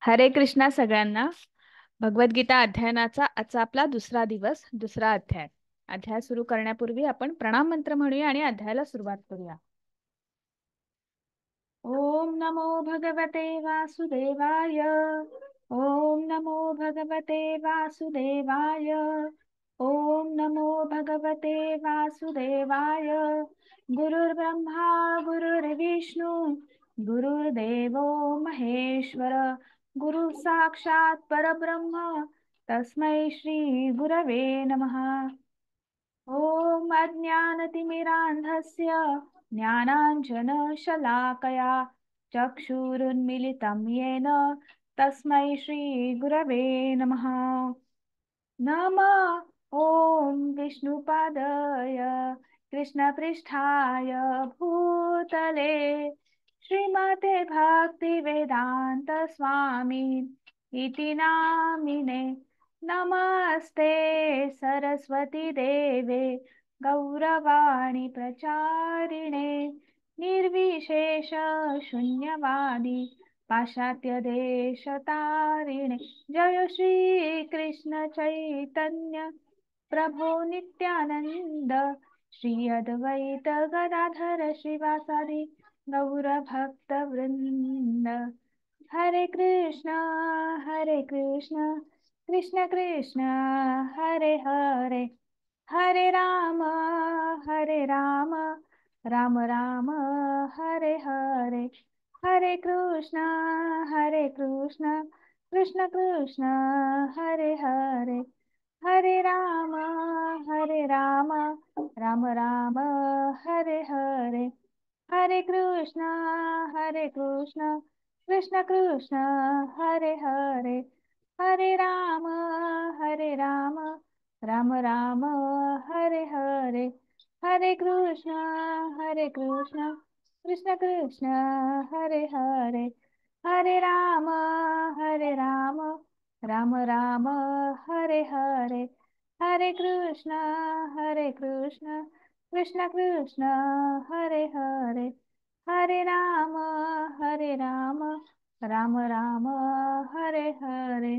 हरे कृष्णा सगळ्यांना. भगवद्गीता अध्ययनाचा आजचा आपला दुसरा दिवस, दुसरा अध्याय. अध्याय सुरू करण्यापूर्वी आपण प्रणाम मंत्र म्हणूया आणि अध्यायाला सुरुवात करूया. ओम नमो भगवते वासुदेवाय. ओम नमो भगवते वासुदेवाय. ओम नमो भगवते वासुदेवाय. गुरुर्ब्रह्मा गुरुर्विष्णू गुरुर्देवो महेश्वर. गुरु साक्षात परब्रह्म तस्मै श्री गुरवे नमः. ओम अज्ञानतिमिरान्धस्य ज्ञानाञ्जनशलाकया चक्षुरुन्मिलितं येन तस्मै श्रीगुरवे नमः. नमः ॐ विष्णुपादाय कृष्णपृष्ठाय भूतले श्रीमते भक्तिवेदान्त स्वामी इति नामिने. नमस्ते सरस्वती देवे गौरवाणी प्रचारिणे निर्विशेष शून्यवादी पाश्चात्य देश तारिणे. जय श्री कृष्ण चैतन्य प्रभो नित्यानंद श्री अद्वैत गदाधर श्रीवासादि गौर भक्त वृंद. हरे कृष्ण कृष्ण कृष्ण हरे हरे, हरे राम राम राम हरे हरे. हरे कृष्ण कृष्ण कृष्ण हरे हरे, हरे राम राम राम हरे हरे. हरे कृष्ण कृष्ण कृष्ण हरे हरे, हरे राम राम राम हरे हरे. हरे कृष्ण कृष्ण कृष्ण हरे हरे, हरे राम राम राम हरे हरे. हरे कृष्ण कृष्ण कृष्ण हरे हरे, हरे राम राम राम हरे हरे.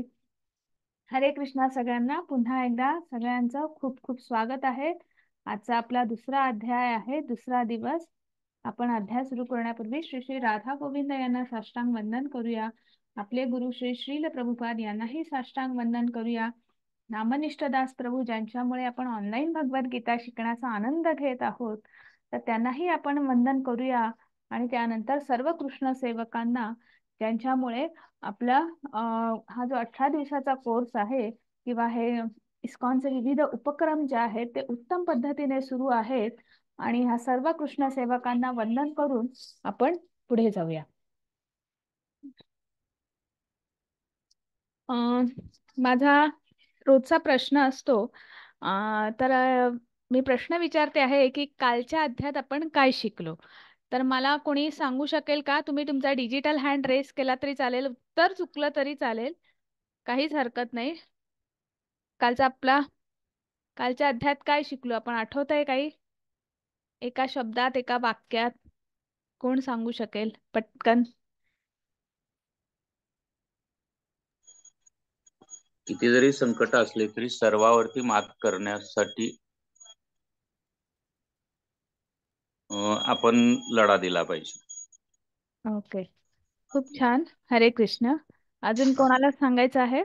हरे कृष्णा सगळ्यांना. पुन्हा एकदा सगळ्यांचं खूप खूप स्वागत आहे. आजचा आपला दुसरा अध्याय आहे, दुसरा दिवस. आपण अध्याय सुरू करण्यापूर्वी श्री श्री राधा गोविंद यांना साष्टांग वंदन करूया. आपले गुरु श्री श्रील प्रभुपाद यांनाही साष्टांग वंदन करूया. नामनिष्ठ दास प्रभू ज्यांच्यामुळे आपण ऑनलाईन भगवद्गीता शिकण्याचा आनंद घेत आहोत, तर त्यांनाही आपण वंदन करूया. आणि त्यानंतर सर्व कृष्ण सेवकांना ज्यांच्यामुळे आपला हा जो 18 दिवसाचा कोर्स आहे किंवा हे इस्कॉनचे विविध उपक्रम जे आहेत ते उत्तम पद्धतीने सुरू आहेत. आणि ह्या सर्व कृष्ण सेवकांना वंदन करून आपण पुढे जाऊया. माझा रोजचा प्रश्न असतो, तर मी प्रश्न विचारते आहे की कालच्या अध्यायात आपण काय शिकलो. तर मला कोणी सांगू शकेल का? तुम्ही तुमचा डिजिटल हँड रेस केला तरी चालेल, उत्तर चुकलं तरी चालेल, काहीच हरकत नाही. कालच्या अध्यायात काय शिकलो आपण, आठवतंय काही? एका शब्दात, एका वाक्यात कोण सांगू शकेल पटकन? किती जरी संकट असले तरी सर्वावरती मात करण्यासाठी आपण लढा दिला पाहिजे. ओके, खूप छान. हरे कृष्ण. अजून कोणाला सांगायचं आहे?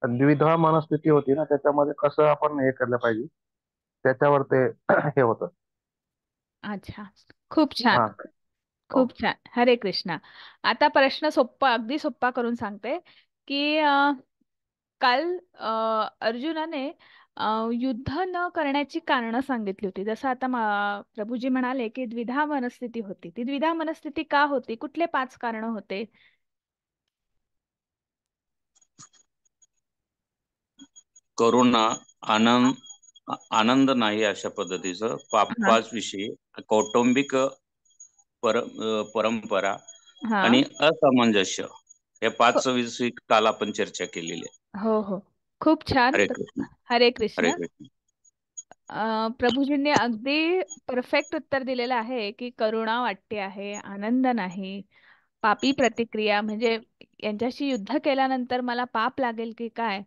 द्विधा मनस्थिती होती ना, त्याच्यामध्ये कसं आपण हे केलं पाहिजे त्याच्यावर ते हे होतं. अच्छा, खूप छान, हा, खूप छान. हरे कृष्णा. आता प्रश्न सोप्पा, अगदी सोप्पा करून सांगते की काल अर्जुनाने युद्ध न करण्याची कारणं सांगितली होती. जसं आता प्रभूजी म्हणाले की द्विधा मनस्थिती होती. ती द्विधा मनस्थिती का होती? कुठले 5 कारण होते? करुणा, आनंद नाही अशा पद्धतीचं, हा पापाविषयी, कौटुंबिक परंपरा हा आणि असामंजस्य, या 5 विषयी काल आपण चर्चा केलेली आहे. हो हो, खूप छान. हरे कृष्ण. हरे हरे कृष्ण. कृष्ण. प्रभूजींनी अगदी परफेक्ट उत्तर दिलेलं आहे की करुणा वाटते आहे, आनंद नाही. पापी प्रतिक्रिया म्हणजे यांच्याशी युद्ध केल्यानंतर मला पाप लागेल की काय,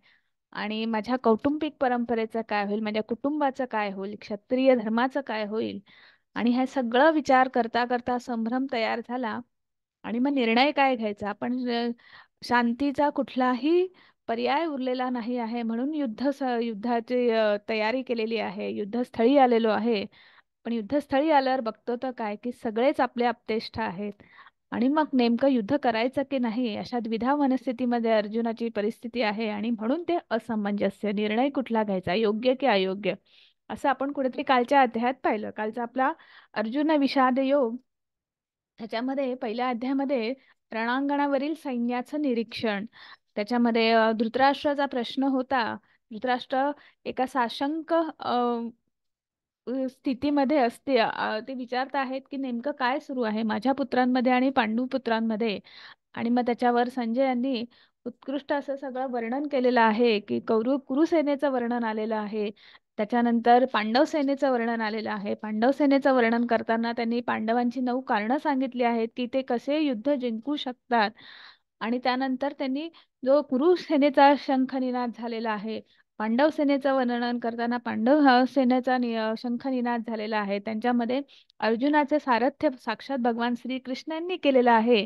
आणि माझ्या कौटुंबिक परंपरेचं काय होईल, माझ्या कुटुंबाचं काय होईल, क्षत्रिय धर्माचं काय होईल. आणि हे सगळं विचार करता करता संभ्रम तयार झाला. आणि मग निर्णय काय घ्यायचा, पण शांतीचा कुठलाही पर्याय उरलेला नाही आहे, म्हणून युद्धाची तयारी केलेली आहे, युद्धस्थळी आलेलो आहे. पण युद्धस्थळी आल्यावर बघतो तर काय की सगळेच आपले अपतेष्ट आहेत. आणि मग नेमकं युद्ध करायचं की नाही अशा द्विधा मनस्थितीमध्ये अर्जुनाची परिस्थिती आहे, आणि म्हणून ते असमंजस्य, निर्णय कुठला घ्यायचा, योग्य की अयोग्य, असं आपण कुठेतरी कालच्या अध्यायात पाहिलं. कालचा आपला अर्जुन विषाद योग, त्याच्यामध्ये पहिल्या अध्यायामध्ये रणांगणावरील सैन्याचं निरीक्षण, त्याच्यामध्ये धृतराष्ट्राचा प्रश्न होता. धृतराष्ट्र एका साशंक स्थितीमध्ये असते. ते विचारत आहेत की नेमकं काय सुरू आहे माझ्या पुत्रांमध्ये आणि पांडू पुत्रांमध्ये. आणि मग त्याच्यावर संजय यांनी उत्कृष्ट असं सगळं वर्णन केलेलं आहे की कुरुसेनेचं वर्णन आलेलं आहे. त्याच्यानंतर पांडव सेनेचं वर्णन आलेलं आहे. पांडव सेनेचं वर्णन करताना त्यांनी पांडवांची 9 कारणं सांगितली आहेत की ते कसे युद्ध जिंकू शकतात. आणि त्यानंतर त्यांनी जो कुरुसेनेचा शंखनिनाद झालेला आहे, पांडव सेनेचं वर्णन करताना पांडव सेनेचा शंखनिनाद झालेला आहे, त्यांच्यामध्ये अर्जुनाचे सारथ्य साक्षात भगवान श्रीकृष्ण यांनी केलेलं आहे.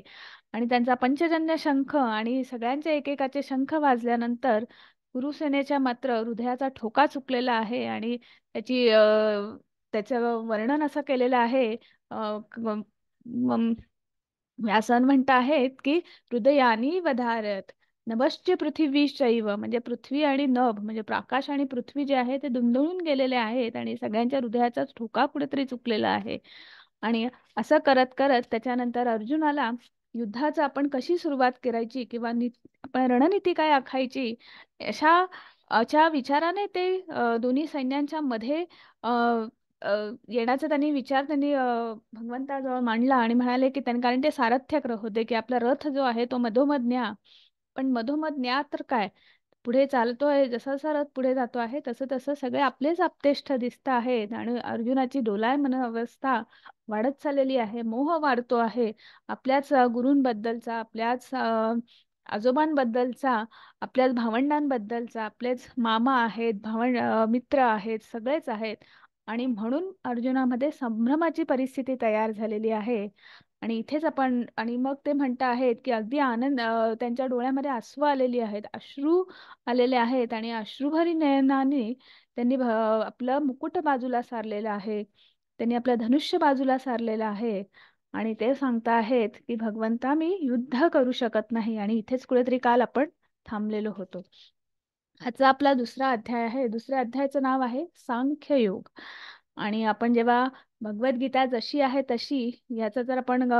आणि त्यांचा पंचजन्य शंख आणि सगळ्यांचे एकेकाचे शंख वाजल्यानंतर कुरुसेनेच्या मात्र हृदयाचा ठोका चुकलेला आहे. आणि त्याचं वर्णन असं केलेलं आहे. व्यासन म्हणत आहेत की हृदयानी वधारत नभश्च पृथ्वी शैव, म्हणजे पृथ्वी आणि नभ म्हणजे प्रकाश आणि पृथ्वी जे आहे ते दुमदुमून गेलेले आहेत, आणि सगळ्यांच्या हृदयाचा ठोका कुठेतरी चुकलेला आहे. आणि असं करत करत त्याच्यानंतर अर्जुनाला युद्धाचं आपण कशी सुरुवात करायची किंवा आपण रणनीती काय आखायची, अशा विचाराने ते दोन्ही सैन्यांच्या मध्ये अ, अ, येण्याचा त्यांनी भगवंताजवळ मांडला. आणि म्हणाले की त्यांनी, कारण ते सारथ्यक होते, की आपला रथ जो आहे तो मधोमध न्या. पण मधोमध न्या तर काय, पुढे चालतोय, जसा जसा रथ पुढे जातो आहे तसं तसं सगळे आपलेच अपतेष्ट दिसत आहेत. आणि अर्जुनाची डोलायमान अवस्था वाढत चाललेली आहे, मोह वाढतो आहे आपल्याच गुरूंबद्दलचा, आपल्याच आजोबांबद्दलचा, आपल्याच भावंडांबद्दलचा, आपलेच मामा आहेत, मित्र आहेत, सगळेच आहेत. आणि म्हणून अर्जुनामध्ये संभ्रमाची परिस्थिती तयार झालेली आहे. आणि इथेच आपण, आणि मग ते म्हणत आहेत की अगदी आनंद, त्यांच्या डोळ्यामध्ये अश्रू आलेली आहेत, अश्रू आलेले आहेत. आणि अश्रुभरी नयनाने त्यांनी आपलं मुकुट बाजूला सारलेलं आहे, त्यांनी आपलं धनुष्य बाजूला सारलेलं आहे. आणि ते सांगता आहेत की भगवंता मी युद्ध करू शकत नाही. आणि इथेच कुठेतरी काल आपण थांबलेलो होतो. आजचा आपला दुसरा अध्याय आहे. दुसऱ्या अध्यायाचं नाव आहे सांख्ययोग. आणि आपण जेव्हा भगवद्गीता जशी आहे तशी याचं जर आपण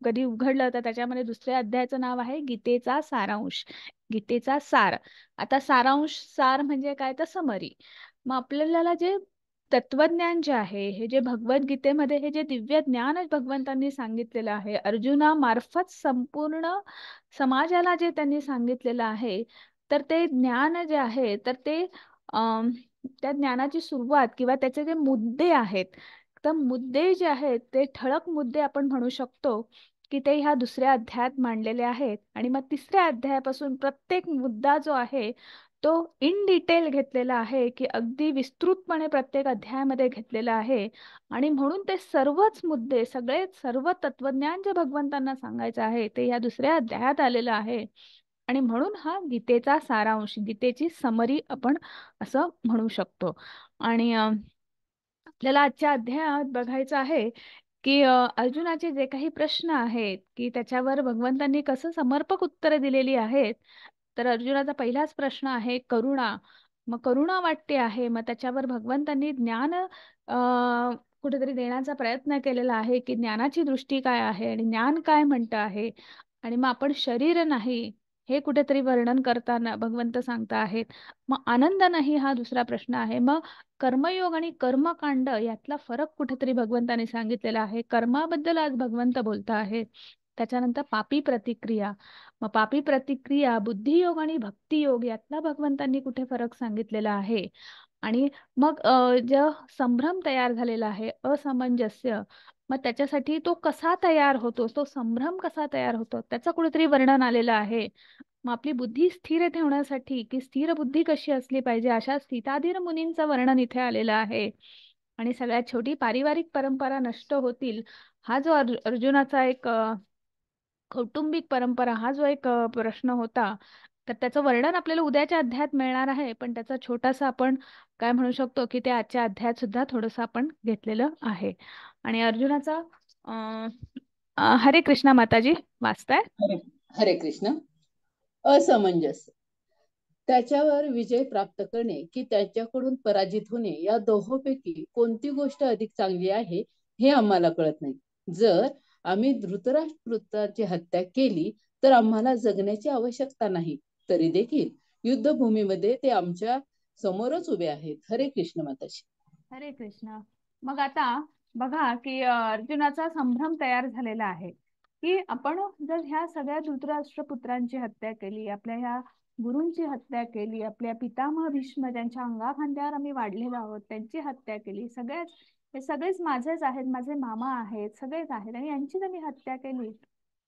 कधी उघडलं तर त्याच्यामध्ये दुसऱ्या अध्यायाचं नाव आहे गीतेचा सारांश, गीतेचा सार. आता सारांश, सार म्हणजे काय तर समरी. मग आपल्याला जे तत्वज्ञान जे आहे, हे जे भगवद्गीतेमध्ये हे जे दिव्य ज्ञान भगवंतांनी सांगितलेलं आहे अर्जुना मार्फत संपूर्ण समाजाला जे त्यांनी सांगितलेलं आहे, तर ते ज्ञान जे आहे तर ते अं, त्या ज्ञानाची सुरुवात किंवा त्याचे जे मुद्दे आहेत, तर मुद्दे जे आहेत ते ठळक मुद्दे आपण म्हणू शकतो की ते ह्या दुसऱ्या अध्यायात मांडलेले आहेत. आणि मग तिसऱ्या अध्यायापासून प्रत्येक मुद्दा जो आहे तो इन डिटेल घेतलेला आहे, की अगदी विस्तृतपणे प्रत्येक अध्यायामध्ये घेतलेला आहे. आणि म्हणून ते सर्वच मुद्दे, सर्व तत्वज्ञान जे भगवंतांना सांगायचं आहे ते या दुसऱ्या अध्यायात आलेलं आहे. आणि म्हणून हा गीतेचा सारांश, गीतेची समरी आपण असं म्हणू शकतो. आणि आपल्याला आजच्या अध्यायात बघायचं आहे की अर्जुनाचे जे काही प्रश्न आहेत की त्याच्यावर भगवंतांनी कसं समर्पक उत्तरे दिलेली आहेत. तर अर्जुनाचा पहिलाच प्रश्न आहे करुणा. मग करुणा वाटते आहे, मग त्याच्यावर भगवंतांनी ज्ञान कुठेतरी देण्याचा प्रयत्न केलेला आहे की ज्ञानाची दृष्टी काय आहे आणि ज्ञान काय म्हणतं आहे. आणि मग आपण शरीर नाही हे कुठेतरी वर्णन करताना भगवंत सांगता आहेत. मग आनंद नाही हा दुसरा प्रश्न आहे. मग कर्मयोग आणि कर्मकांड यातला फरक कुठेतरी भगवंताने सांगितलेला आहे. कर्माबद्दल आज भगवंत बोलता आहे. त्याच्यानंतर पापी प्रतिक्रिया. मग पापी प्रतिक्रिया, बुद्धियोग आणि भक्तियोग यातला भगवंतांनी कुठे फरक सांगितलेला आहे. आणि मग जो संभ्रम तयार झालेला आहे, असमंजस्य, मग त्याच्यासाठी तो कसा तयार होतो, तो संभ्रम कसा तयार होतो, त्याचं कुठेतरी वर्णन आलेलं आहे. मग आपली बुद्धी स्थिर ठेवण्यासाठी, की स्थिर बुद्धी कशी असली पाहिजे, अशा स्थिताधीर मुनींचं वर्णन इथे आलेलं आहे. आणि सगळ्यात शेवटी पारिवारिक परंपरा नष्ट होतील, हा जो अर्जुनाचा एक कौटुंबिक परंपरा, हा जो एक प्रश्न होता, तर त्याचं वर्णन आपल्याला उद्याच्या अध्यायात मिळणार आहे. पण त्याचा छोटासा आपण काय म्हणू शकतो, की ते आजच्या अध्यायात सुद्धा थोडंसं आपण घेतलेलं आहे. आणि अर्जुनाचा हरे कृष्णा माताजी वाचताय. हरे हरे कृष्ण. असमंजस, त्याच्यावर विजय प्राप्त करणे की त्याच्याकडून पराजित होणे, या दोहोंपैकी कोणती गोष्ट अधिक चांगली आहे हे आम्हाला कळत नाही. जर आम्ही धृतराष्ट्राची हत्या केली तर आम्हाला जगण्याची आवश्यकता नाही, तरी देखील युद्धभूमीमध्ये ते आमच्या समोरच उभे आहेत. हरे कृष्ण माताजी. हरे कृष्ण. मग आता बघा की अर्जुनाचा संभ्रम तयार झालेला आहे, की आपण जर ह्या सगळ्या धृतराष्ट्र पुत्रांची हत्या केली, आपल्या ह्या गुरूंची हत्या केली, आपल्या पितामह भीष्म ज्यांच्या अंगाखांद्यावर आम्ही वाढलेलो आहोत त्यांची हत्या केली, हे सगळेच माझेच आहेत, माझे मामा आहेत, सगळेच आहेत, आणि यांचीच आम्ही हत्या केली,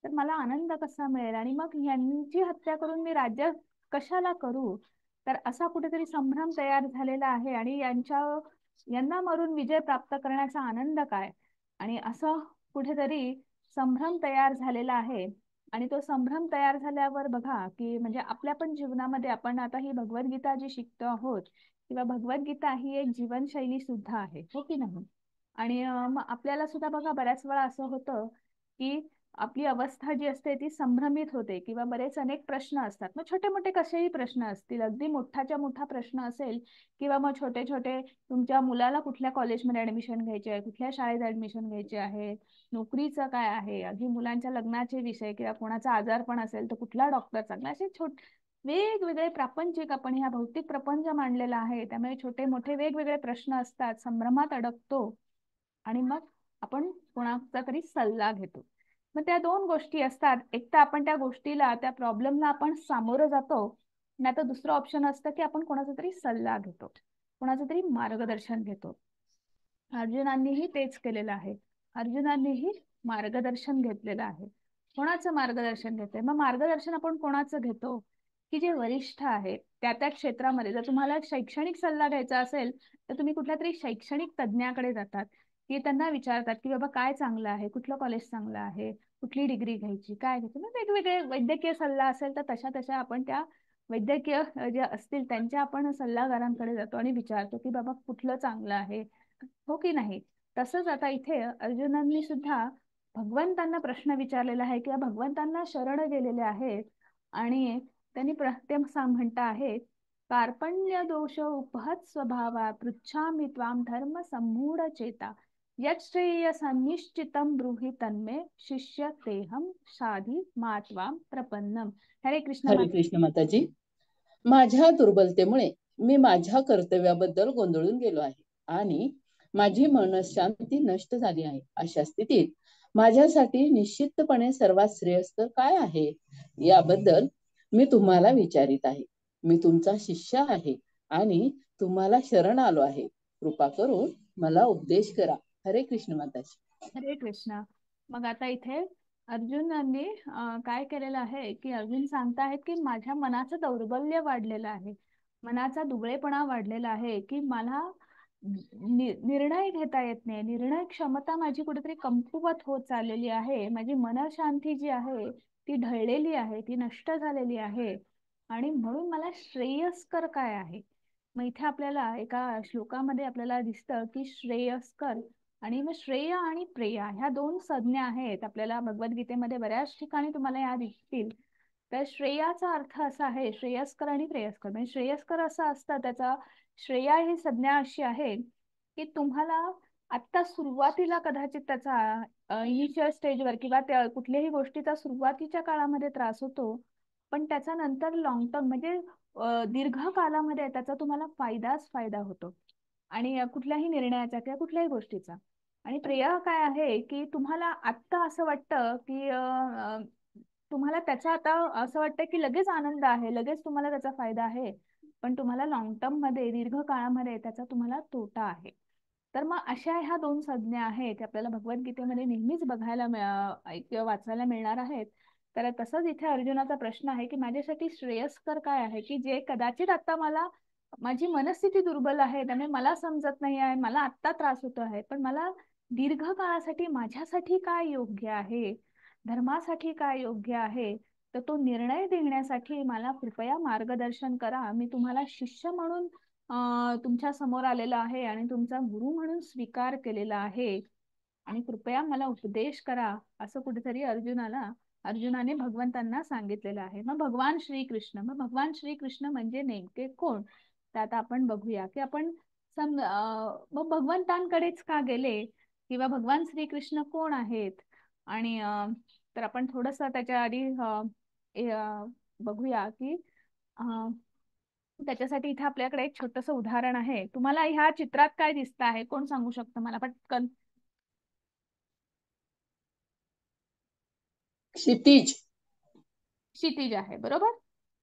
तर मला आनंद कसा मिळेल, आणि मग यांची हत्या करून मी राज्य कशाला करू. तर असा कुठेतरी संभ्रम तयार झालेला आहे. आणि यांना मारून विजय प्राप्त करण्याचा आनंद काय, आणि असं कुठेतरी संभ्रम तयार झालेला आहे. आणि तो संभ्रम तयार झाल्यावर बघा की म्हणजे आपल्या पण जीवनामध्ये आपण आता ही भगवद्गीता जी शिकतो आहोत, किंवा भगवद्गीता ही एक जीवनशैली सुद्धा आहे, हो की नाही. आणि मग आपल्याला सुद्धा बघा बऱ्याच वेळा असं होतं की आपली अवस्था जी असते ती संभ्रमित होते, किंवा बरेच अनेक प्रश्न असतात. मग छोटे मोठे कसेही प्रश्न असतील, अगदी मोठाच्या मोठा प्रश्न असेल, किंवा मग छोटे छोटे तुमच्या मुलाला कुठल्या कॉलेजमध्ये ऍडमिशन घ्यायचे आहे, कुठल्या शाळेत ऍडमिशन घ्यायचे आहे, नोकरीचं काय आहे, अगदी मुलांच्या लग्नाचे विषय, किंवा कोणाचा आजारपण असेल तर कुठला डॉक्टर चांगला, असे वेगवेगळे प्रापंचिक आपण ह्या भौतिक प्रपंच मांडलेला आहे, त्यामुळे छोटे मोठे वेगवेगळे प्रश्न असतात, संभ्रमात अडकतो. आणि मग आपण कोणाचा तरी सल्ला घेतो. मग त्या दोन गोष्टी असतात, एक तर आपण त्या गोष्टीला, त्या प्रॉब्लेमला आपण सामोरं जातो, नाही तर दुसरं ऑप्शन असतं की आपण कोणाचा तरी सल्ला घेतो, कोणाचं तरी मार्गदर्शन घेतो. अर्जुनांनीही तेच केलेलं आहे. अर्जुनांनीही मार्गदर्शन घेतलेलं आहे. कोणाचं मार्गदर्शन घेतलंय, मग मार्गदर्शन आपण कोणाचं घेतो, की जे वरिष्ठ आहेत त्या त्या क्षेत्रामध्ये. जर तुम्हाला शैक्षणिक सल्ला घ्यायचा असेल तर तुम्ही कुठल्या तरी शैक्षणिक तज्ज्ञाकडे जातात, की त्यांना विचारतात की बाबा काय चांगलं आहे, कुठलं कॉलेज चांगलं आहे, कुठली डिग्री घ्यायची, काय घ्यायची. मग वेगवेगळे वैद्यकीय सल्ला असेल तर तशा तशा आपण त्या वैद्यकीय जे असतील त्यांच्या आपण सल्लागारांकडे जातो आणि विचारतो की बाबा कुठलं चांगलं आहे, हो की नाही. तसंच आता इथे अर्जुनांनी सुद्धा भगवंतांना प्रश्न विचारलेला आहे, किंवा भगवंतांना शरण गेलेले आहेत. आणि त्यांनी ते म्हणता आहेत, कार्पण्य दोष उपहत स्वभावा पृच्छामि त्वाम धर्म सम्मूढ चेता यच्छ्रेय सन्निश्चितम ब्रूहि तन्मे शिष्य तेहम शाधी मात्वाम प्रपन्नम. हरे कृष्ण हरे कृष्ण माताजी. माझ्या दुर्बलतेमुळे मी माझ्या कर्तव्याबद्दल गोंधळून गेलो आहे आणि माझी मनशांती नष्ट झाली आहे. अशा स्थितीत माझ्यासाठी निश्चितपणे सर्वात श्रेयस्कर काय आहे याबद्दल मी तुम्हाला विचारित आहे. मी तुमचा शिष्य आहे आणि तुम्हाला शरण आलो आहे. कृपा करून मला उपदेश करा. हरे कृष्ण माताजी. हरे कृष्ण. मग आता इथे अर्जुनांनी काय केलेलं आहे, की अर्जुन सांगताहेत की माझ्या मनाचं दौर्बल्य वाढलेलं आहे, मनाचा दुबळेपणा वाढलेला आहे, की मला निर्णय घेता येत नाही, निर्णय क्षमता माझी कुठेतरी कमकुवत होत चाललेली आहे, माझी मनशांती जी आहे ती ढळलेली आहे, ती नष्ट झालेली आहे. आणि म्हणून मला श्रेयस्कर काय आहे. मग इथे आपल्याला एका श्लोकामध्ये आपल्याला दिसतं की श्रेयस्कर, आणि मग श्रेय आणि प्रेया ह्या दोन संज्ञा आहेत आपल्याला भगवद्गीतेमध्ये बऱ्याच ठिकाणी तुम्हाला या दिसतील. तर श्रेयाचा अर्थ असा आहे, श्रेयस्कर आणि प्रेयस्कर. म्हणजे श्रेयस्कर असं असतं, त्याचा श्रेया ही संज्ञा अशी आहे की तुम्हाला आता सुरुवातीला कदाचित त्याचा इनिशियल स्टेजवर किंवा त्या कुठल्याही गोष्टीचा सुरुवातीच्या काळामध्ये त्रास होतो, पण त्याचा नंतर लॉंग टर्म म्हणजे दीर्घ कालामध्ये त्याचा तुम्हाला फायदाच फायदा होतो. आणि कुठल्याही निर्णयाचा किंवा कुठल्याही गोष्टीचा. आणि प्रिय काय आहे की तुम्हाला आत्ता असं वाटतं की तुम्हाला त्याचा आता असं वाटतं की लगेच आनंद आहे, लगेच तुम्हाला त्याचा फायदा आहे, पण तुम्हाला लॉंग टर्म मध्ये, दीर्घ काळामध्ये त्याचा तुम्हाला तोटा आहे. तर मग अशा ह्या दोन संज्ञा आहेत आपल्याला भगवद्गीतेमध्ये नेहमीच बघायला किंवा वाचायला मिळणार आहेत. तर तसंच इथे अर्जुनाचा प्रश्न आहे की माझ्यासाठी श्रेयस्कर काय आहे, की जे कदाचित आता मला, माझी मनस्थिती दुर्बल आहे त्यामुळे मला समजत नाही आहे, मला आत्ता त्रास होतो आहे, पण मला दीर्घ काळासाठी माझ्यासाठी काय योग्य आहे, धर्मासाठी काय योग्य आहे, तर तो निर्णय देण्यासाठी मला कृपया मार्गदर्शन करा. मी तुम्हाला शिष्य म्हणून तुमच्या समोर आलेला आहे आणि तुमचा गुरु म्हणून स्वीकार केलेला आहे आणि कृपया मला उपदेश करा, असं कुठेतरी अर्जुनाने भगवंतांना सांगितलेलं आहे. मग भगवान श्रीकृष्ण म्हणजे नेमके कोण, तर आता आपण बघूया की आपण मग भगवंतांकडेच का गेले किंवा भगवान श्रीकृष्ण कोण आहेत. आणि तर आपण थोडस त्याच्या आधी बघूया की त्याच्यासाठी इथे आपल्याकडे एक छोटस उदाहरण आहे. तुम्हाला ह्या चित्रात काय दिसत आहे, कोण सांगू शकतं मला पटकन? क्षितिज. क्षितिज आहे, बरोबर.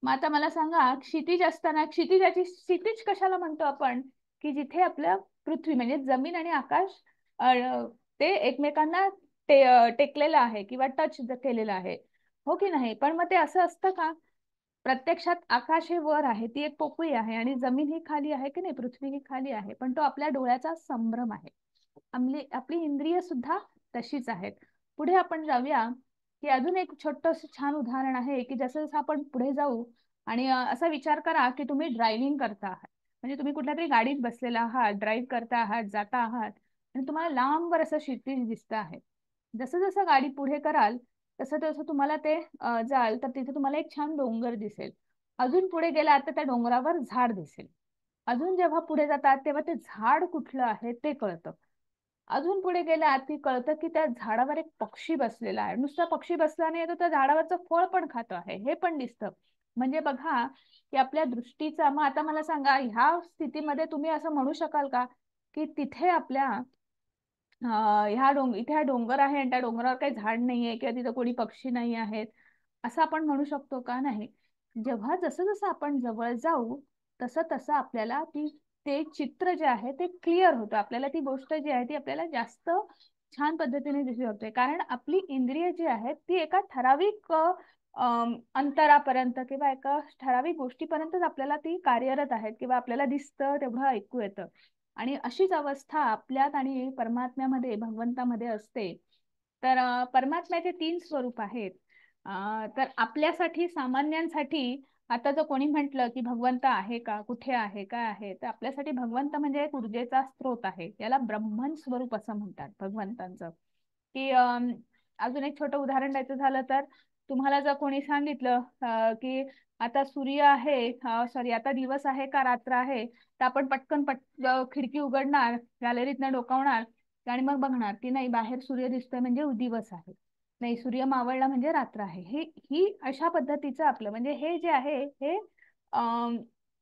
मग आता मला सांगा, क्षितिज असताना क्षितिज कशाला म्हणतो आपण, की जिथे आपलं पृथ्वी म्हणजे जमीन आणि आकाश ते एकमेकांना टेकलेलं आहे किंवा टच केलेलं आहे, हो की नाही? पण मग ते असं असतं का? प्रत्यक्षात आकाश हे वर आहे, ती एक पोकळी आहे, आणि जमीन ही खाली आहे की नाही, पृथ्वी ही खाली आहे, पण तो आपल्या डोळ्याचा संभ्रम आहे. आपली इंद्रिय सुद्धा तशीच आहेत. पुढे आपण जाऊया की अजून एक छोटस छान उदाहरण आहे की जसं जसं आपण पुढे जाऊ आणि असा विचार करा की तुम्ही ड्रायव्हिंग करता आहात, म्हणजे तुम्ही कुठल्या तरी गाडीत बसलेला आहात, ड्राईव्ह करता आहात, जाता आहात आणि तुम्हाला लांबवर असं क्षितिज दिसत आहे. जसं जसं गाडी पुढे कराल तसं तसं तुम्हाला ते जाल तर तिथे तुम्हाला एक छान डोंगर दिसेल. अजून पुढे गेला तर त्या डोंगरावर झाड दिसेल. अजून जेव्हा पुढे जातात तेव्हा ते झाड कुठलं आहे ते कळतं. अजून पुढे गेल्या की कळतं की त्या झाडावर एक पक्षी बसलेला आहे. नुसता पक्षी बसला नाही, तो त्या झाडावरचं फळ पण खातो आहे, हे पण दिसतं. म्हणजे बघा की आपल्या दृष्टीचा, मग आता मला सांगा ह्या स्थितीमध्ये तुम्ही असं म्हणू शकाल का की तिथे आपल्या इथे हा डोंगर आहे आणि त्या डोंगरावर काही झाड नाहीये किंवा तिथे कोणी पक्षी नाही आहेत, असं आपण म्हणू शकतो का? नाही. जेव्हा जसं जसं आपण जवळ जाऊ तसं तसं आपल्याला ते चित्र जे आहे ते क्लिअर होतं. आपल्याला ती गोष्ट जी आहे ती आपल्याला जास्त छान पद्धतीने दिसू शकते, कारण आपली इंद्रिय जी आहेत ती एका ठराविक अंतरापर्यंत किंवा एका ठराविक गोष्टीपर्यंतच आपल्याला ती कार्यरत आहेत किंवा आपल्याला दिसतं, तेवढं ऐकू येतं. आणि अशीच अवस्था आपल्यात आणि परमात्म्यामध्ये, भगवंतामध्ये असते. तर परमात्म्याचे 3 स्वरूप आहेत. तर आपल्यासाठी, सामान्यांसाठी, आता जर कोणी म्हटलं की भगवंत आहे का, कुठे आहे, काय आहे, तर आपल्यासाठी भगवंत म्हणजे एक ऊर्जेचा स्रोत आहे. याला ब्रह्मन स्वरूप असं म्हणतात भगवंतांचं. की अजून एक छोटं उदाहरण द्यायचं झालं तर तुम्हाला जर कोणी सांगितलं की आता सूर्य आहे, सॉरी आता दिवस आहे का रात्र आहे, तर आपण पटकन खिडकी उघडणार, गॅलरीतनं डोकावणार आणि मग बघणार की नाही बाहेर सूर्य दिसतोय म्हणजे दिवस आहे, नाही सूर्य मावळला म्हणजे रात्र आहे. ही अशा पद्धतीचं आपलं म्हणजे हे जे आहे हे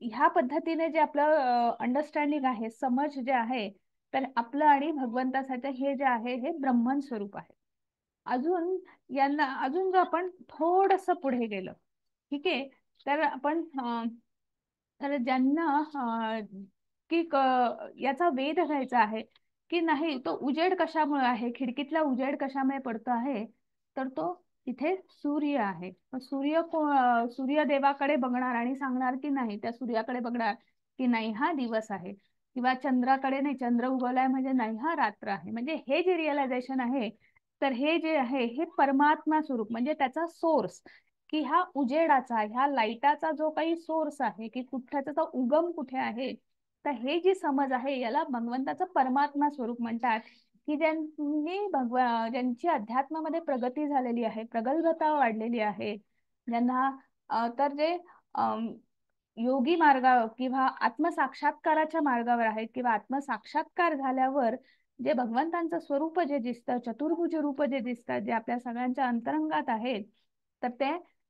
ह्या पद्धतीने जे आपलं अंडरस्टँडिंग आहे, समज जे आहे, तर आपलं आणि भगवंतासाठी हे जे आहे हे ब्रह्मन स्वरूप आहे. अजून जर आपण थोडस पुढे गेलं, ठीक आहे, तर आपण तर ज्यांना याचा वेध घ्यायचा आहे की नाही तो उजेड कशामुळे आहे, खिडकीतला उजेड कशामुळे पडतो आहे, तर तो तिथे सूर्य आहे. सूर्यदेवाकडे बघणार आणि सांगणार की नाही, त्या सूर्याकडे बघणार की नाही हा दिवस आहे, किंवा चंद्राकडे नाही, चंद्र उगवलाय म्हणजे नाही हा रात्र आहे. म्हणजे हे जे रिअलायझेशन आहे, तर हे जे आहे हे परमात्मा स्वरूप म्हणजे त्याचा सोर्स, की ह्या उजेडाचा, ह्या लाईटाचा जो काही सोर्स आहे की त्याचा उगम कुठे आहे, तर हे जी समज आहे याला भगवंताचं परमात्मा स्वरूप म्हणतात. की ज्यांची अध्यात्मामध्ये प्रगती झालेली आहे, प्रगल्भता वाढलेली आहे, ज्यांना तर जे योगी मार्गावर किंवा आत्मसाक्षात्काराच्या मार्गावर आहेत किंवा आत्मसाक्षात्कार झाल्यावर जे भगवंतांचं स्वरूप जे दिसतं, चतुर्भुज रूप जे दिसतात, जे आपल्या सगळ्यांच्या अंतरंगात आहेत, तर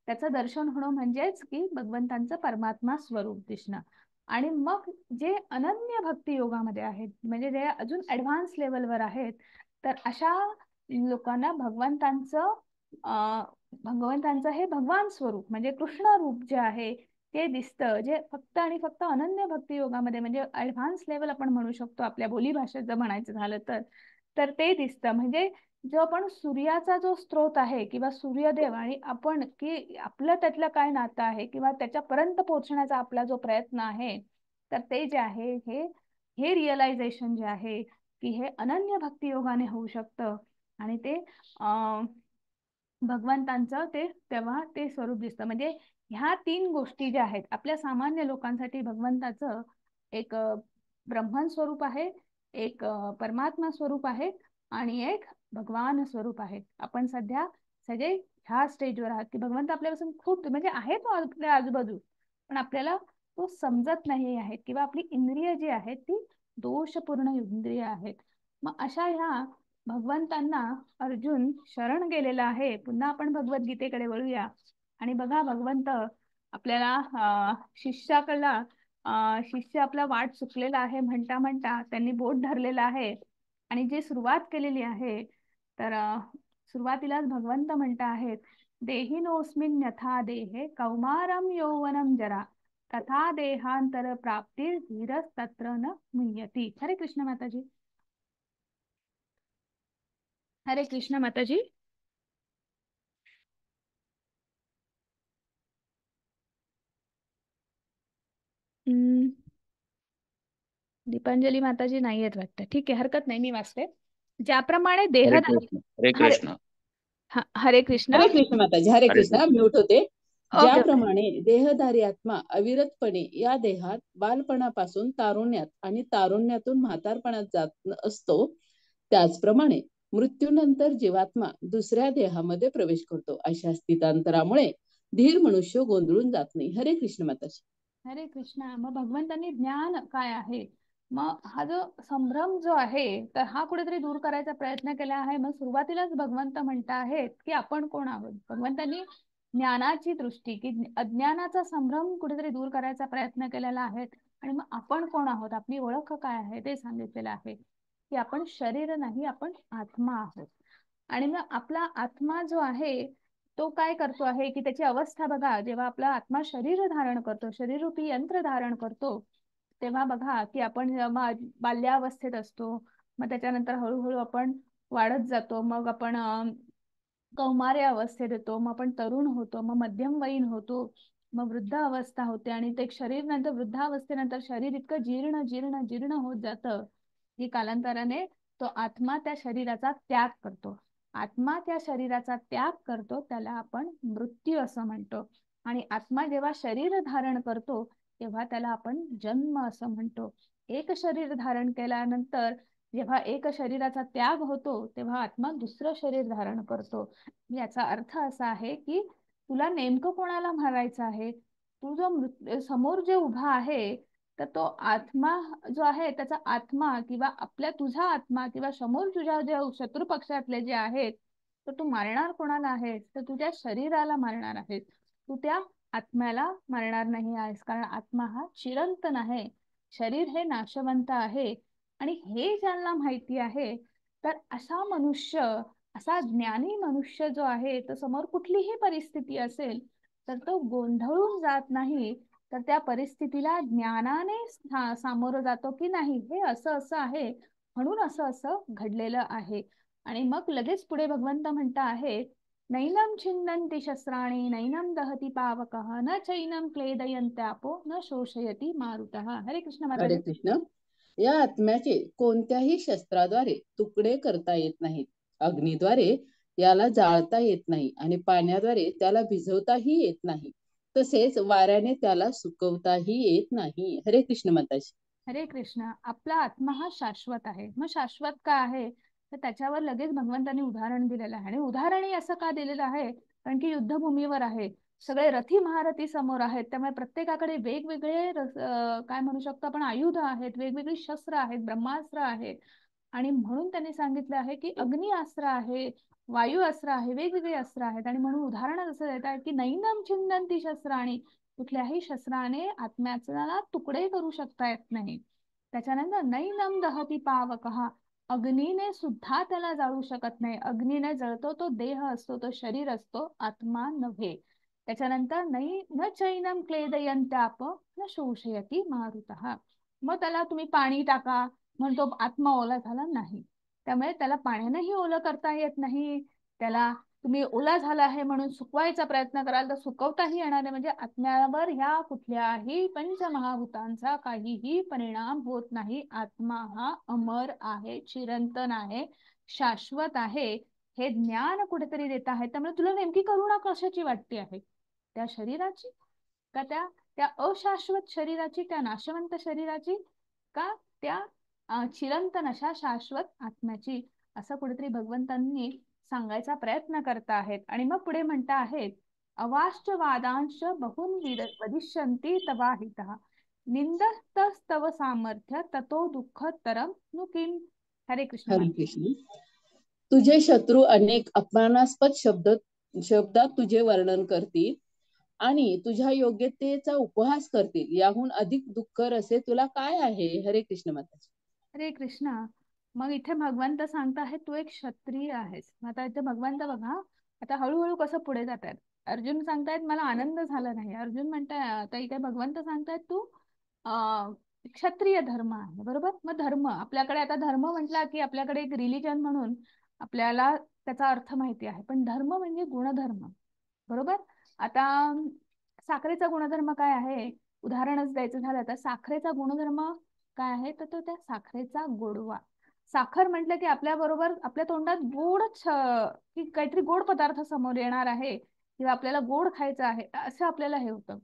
त्याचं दर्शन होणं म्हणजेच की भगवंतांचं परमात्मा स्वरूप दिसणं. आणि मग जे अनन्य भक्ती योगामध्ये आहेत, म्हणजे जे अजून ऍडव्हान्स लेवलवर आहेत, तर अशा लोकांना भगवंतांचं हे भगवान स्वरूप म्हणजे कृष्ण रूप जे आहे ते दिसतं, जे फक्त आणि फक्त अनन्य भक्ती योगामध्ये म्हणजे ऍडव्हान्स लेवल आपण म्हणू शकतो आपल्या बोलीभाषेत जर म्हणायचं झालं तर ते दिसतं. म्हणजे जो आपण सूर्याचा जो स्रोत आहे किंवा सूर्यदेव आणि आपण की आपलं त्यातलं काय नातं आहे किंवा त्याच्यापर्यंत पोहोचण्याचा आपला जो प्रयत्न आहे, तर ते जे आहे हे रिअलायझेशन जे आहे की हे अनन्य भक्ती योगाने होऊ शकतं. आणि ते भगवंतांचं तेव्हा ते स्वरूप दिसतं. म्हणजे ह्या 3 गोष्टी ज्या आहेत आपल्या सामान्य लोकांसाठी भगवंताचं एक ब्रह्मन स्वरूप आहे, एक परमात्मा स्वरूप आहे आणि एक भगवान स्वरूप आहे. आपण सध्या सगळे ह्या स्टेजवर आहात की भगवंत आपल्यापासून खूप म्हणजे आहे तो आपल्या आजूबाजू, पण आपल्याला तो समजत नाही आहे किंवा आपली इंद्रिय जी आहेत ती दोषपूर्ण इंद्रिय आहेत. मग अशा ह्या भगवंतांना अर्जुन शरण गेलेला आहे. पुन्हा आपण भगवद्गीतेकडे वळूया आणि बघा भगवंत आपल्याला शिष्याकडला शिष्य आपला वाट चुकलेला आहे म्हणता म्हणता त्यांनी बोट धरलेला आहे आणि जी सुरुवात केलेली आहे, तर सुरुवातीलाच भगवंत म्हणता आहेत, देहिनोऽस्मिन् यथा देहे कौमारं यौवनं जरा तथा देहांतर प्राप्ती धीरस्तत्र न मुह्यति. हरे कृष्ण माताजी. हरे कृष्ण माताजी. दीपांजली माताजी नाही आहेत वाटतं. ठीक आहे, हरकत नाही, मी वाचते. ज्याप्रमाणे हरे देह कृष्ण. हरे हरे कृष्ण. हरे कृष्ण. हरे कृष्ण माताजी. हरे हरे कृष्ण. कृष्ण. म्यूट होते. Okay okay. ज्याप्रमाणे देहधारी आत्मा अविरतपणे या देहात बालपणापासून तारुण्यात आणि तारुण्यातून म्हातारपणात जात असतो, त्याचप्रमाणे मृत्यूनंतर जीवात्मा दुसऱ्या देहामध्ये प्रवेश करतो. अशा स्थितांतरामुळे धीर मनुष्य गोंधळून जात नाही. हरे कृष्ण माताजी. हरे कृष्ण. मग भगवंतांनी ज्ञान काय आहे, मग हा जो संभ्रम जो आहे तर हा कुठेतरी दूर करायचा प्रयत्न केला आहे. मग सुरुवातीलाच भगवंत म्हणत आहेत की आपण कोण आहोत. भगवंतांनी ज्ञानाची दृष्टी की अज्ञानाचा संभ्रम कुठेतरी दूर करायचा प्रयत्न केलेला आहे. आणि मग आपण कोण आहोत, आपली ओळख काय आहे ते सांगितलेलं आहे की आपण शरीर नाही, आपण आत्मा आहोत. आणि मग आपला आत्मा जो आहे तो काय करतो आहे की त्याची अवस्था बघा, जेव्हा आपला आत्मा शरीर धारण करतो, शरीररूपी यंत्र धारण करतो, तेव्हा बघा की आपण बाल्यावस्थेत असतो, मग त्याच्यानंतर हळूहळू आपण वाढत जातो, मग आपण कौमार्य अवस्थेत येतो, मग आपण तरुण होतो, मग मध्यमवयीन होतो, मग वृद्ध अवस्था होते आणि ते शरीर नंतर वृद्धावस्थेनंतर शरीर इतकं जीर्ण जीर्ण जीर्ण होत जातं की कालांतराने तो आत्मा त्या शरीराचा त्याग करतो. आत्मा त्या शरीराचा त्याग करतो त्याला आपण मृत्यू असं म्हणतो. आणि आत्मा जेव्हा शरीर धारण करतो तेव्हा त्याला आपण जन्म असं म्हणतो. एक शरीर धारण केल्यानंतर जेव्हा एक शरीराचा त्याग होतो तेव्हा आत्मा दुसरं शरीर धारण करतो. याचा अर्थ असा आहे की तुला नेमकं कोणाला मारायचं आहे, तू जो समोर जे उभा आहे तर तो आत्मा जो आहे त्याचा आत्मा किंवा तुझा आत्मा किंवा समोर तुझ्या जे शत्रू पक्षातले जे आहेत, तर तू मारणार कोणाला आहेस, तर तुझ्या शरीराला मारणार आहेस, तू त्या आत्म्याला मारणार नाही आहेस. कारण आत्मा हा चिरंतन आहे, शरीर हे नाशवंत आहे. आणि हे ज्यांना माहिती आहे तर असा ज्ञानी मनुष्य जो आहे तो समोर कुठलीही परिस्थिती असेल तर तो गोंधळून जात नाही, तर त्या परिस्थितीला ज्ञानाने सामोरं जातो की नाही हे असं असं आहे म्हणून असं असं घडलेलं आहे. आणि मग लगेच पुढे भगवंत म्हणता आहे, नैनम छिन्नन्ति शस्त्राणि नैनम दहति पावकः न चैनम क्लेदयन्त्यापो न शोषयति मारुतः. हरे कृष्ण हरे माताजी. कृष्ण. या आत्म्याचे कोणत्याही शस्त्राद्वारे तुकडे करता येत नाहीत. अग्नीद्वारे याला जाळता येत नाही आणि पाण्याद्वारे त्याला भिजवताही येत नाही. तसेच वाऱ्याने त्याला सुकवताही येत नाही. हरे कृष्ण माताजी. हरे कृष्ण. आपला आत्मा हा शाश्वत आहे. मग शाश्वत का आहे तर त्याच्यावर लगेच भगवंतांनी उदाहरण दिलेलं आहे. आणि उदाहरणही असं का दिलेलं आहे, कारण की युद्धभूमीवर आहे, सगळे रथी महारथी समोर आहेत, त्यामुळे प्रत्येकाकडे वेगवेगळे काय म्हणू शकतो आपण आयुध आहेत, वेगवेगळी शस्त्र आहेत, ब्रह्मास्त्र आहेत. आणि म्हणून त्यांनी सांगितलं आहे की अग्नी अस्त्र आहे, वायू अस्त्र आहे, वेगवेगळी अस्त्र आहेत. आणि म्हणून उदाहरण असं देत आहे की नैनम छिन्नन्ति शस्त्राणि, कुठल्याही शस्त्राने आत्म्याचा तुकडे करू शकता येत नाही. त्याच्यानंतर नैनम दहती पावकः, अग्नीने सुद्धा त्याला जाळू शकत नाही. अग्नीने जळतो तो देह असतो, तो शरीर असतो, आत्मा नव्हे. त्याच्यानंतर न चैनम क्लेदयन्त्याप न शोषयती मारुतः. मग त्याला तुम्ही पाणी टाका म्हणतो आत्मा ओला झाला नाही. त्यामुळे त्याला पाण्यानेही ओलं करता येत नाही. त्याला तुम्ही ओला झाला आहे म्हणून सुकवायचा प्रयत्न कराल तर सुकवताही येणार नाही. म्हणजे आत्म्यावर ह्या कुठल्याही पंचमहाभूतांचा काहीही परिणाम होत नाही. आत्मा हा अमर आहे, चिरंतन आहे, शाश्वत आहे. हे ज्ञान कुठेतरी देत आहे. त्यामुळे तुला नेमकी करुणा कशाची वाटते आहे? त्या शरीराची का त्या त्या अशाश्वत शरीराची, त्या नाशवंत शरीराची, का त्या चिरंतन अशा शाश्वत आत्म्याची? असं कुठेतरी भगवंतांनी सांगायचा प्रयत्न करता आहेत. आणि मग पुढे म्हणता आहेत, अवाश्च वादांश बहुन वदिष्यन्ति तवाहितः, निंदस्तव सामर्थ्य ततो दुःखतरम नु किम. हरे कृष्ण. हरे कृष्ण. तुझे शत्रू अनेक अपमानास्पद शब्दात तुझे वर्णन करतील आणि तुझ्या योग्यतेचा उपहास करतील. याहून अधिक दुःखर असे तुला काय आहे? हरे कृष्ण माताजी. हरे कृष्ण. मग इथे भगवंत सांगता तू एक क्षत्रिय आहेस. आता इथे भगवंत बघा आता हळूहळू कसं पुढे जात आहेत. अर्जुन सांगतायत मला आनंद झाला नाही. अर्जुन म्हणताय, आता इथे भगवंत सांगतायत तू क्षत्रिय धर्म आहे. बरोबर. मग धर्म आपल्याकडे, आता धर्म म्हटला की आपल्याकडे एक रिलिजन म्हणून आपल्याला त्याचा अर्थ माहिती आहे. पण धर्म म्हणजे गुणधर्म. बरोबर. आता साखरेचा गुणधर्म काय आहे? उदाहरणच द्यायचं झालं तर साखरेचा गुणधर्म काय आहे? तर तो त्या साखरेचा गोडवा. साखर म्हटलं की आपल्या बरोबर आपल्या तोंडात गोडच की काहीतरी गोड पदार्थ समोर येणार आहे किंवा आपल्याला गोड खायचं आहे असं आपल्याला हे होतं.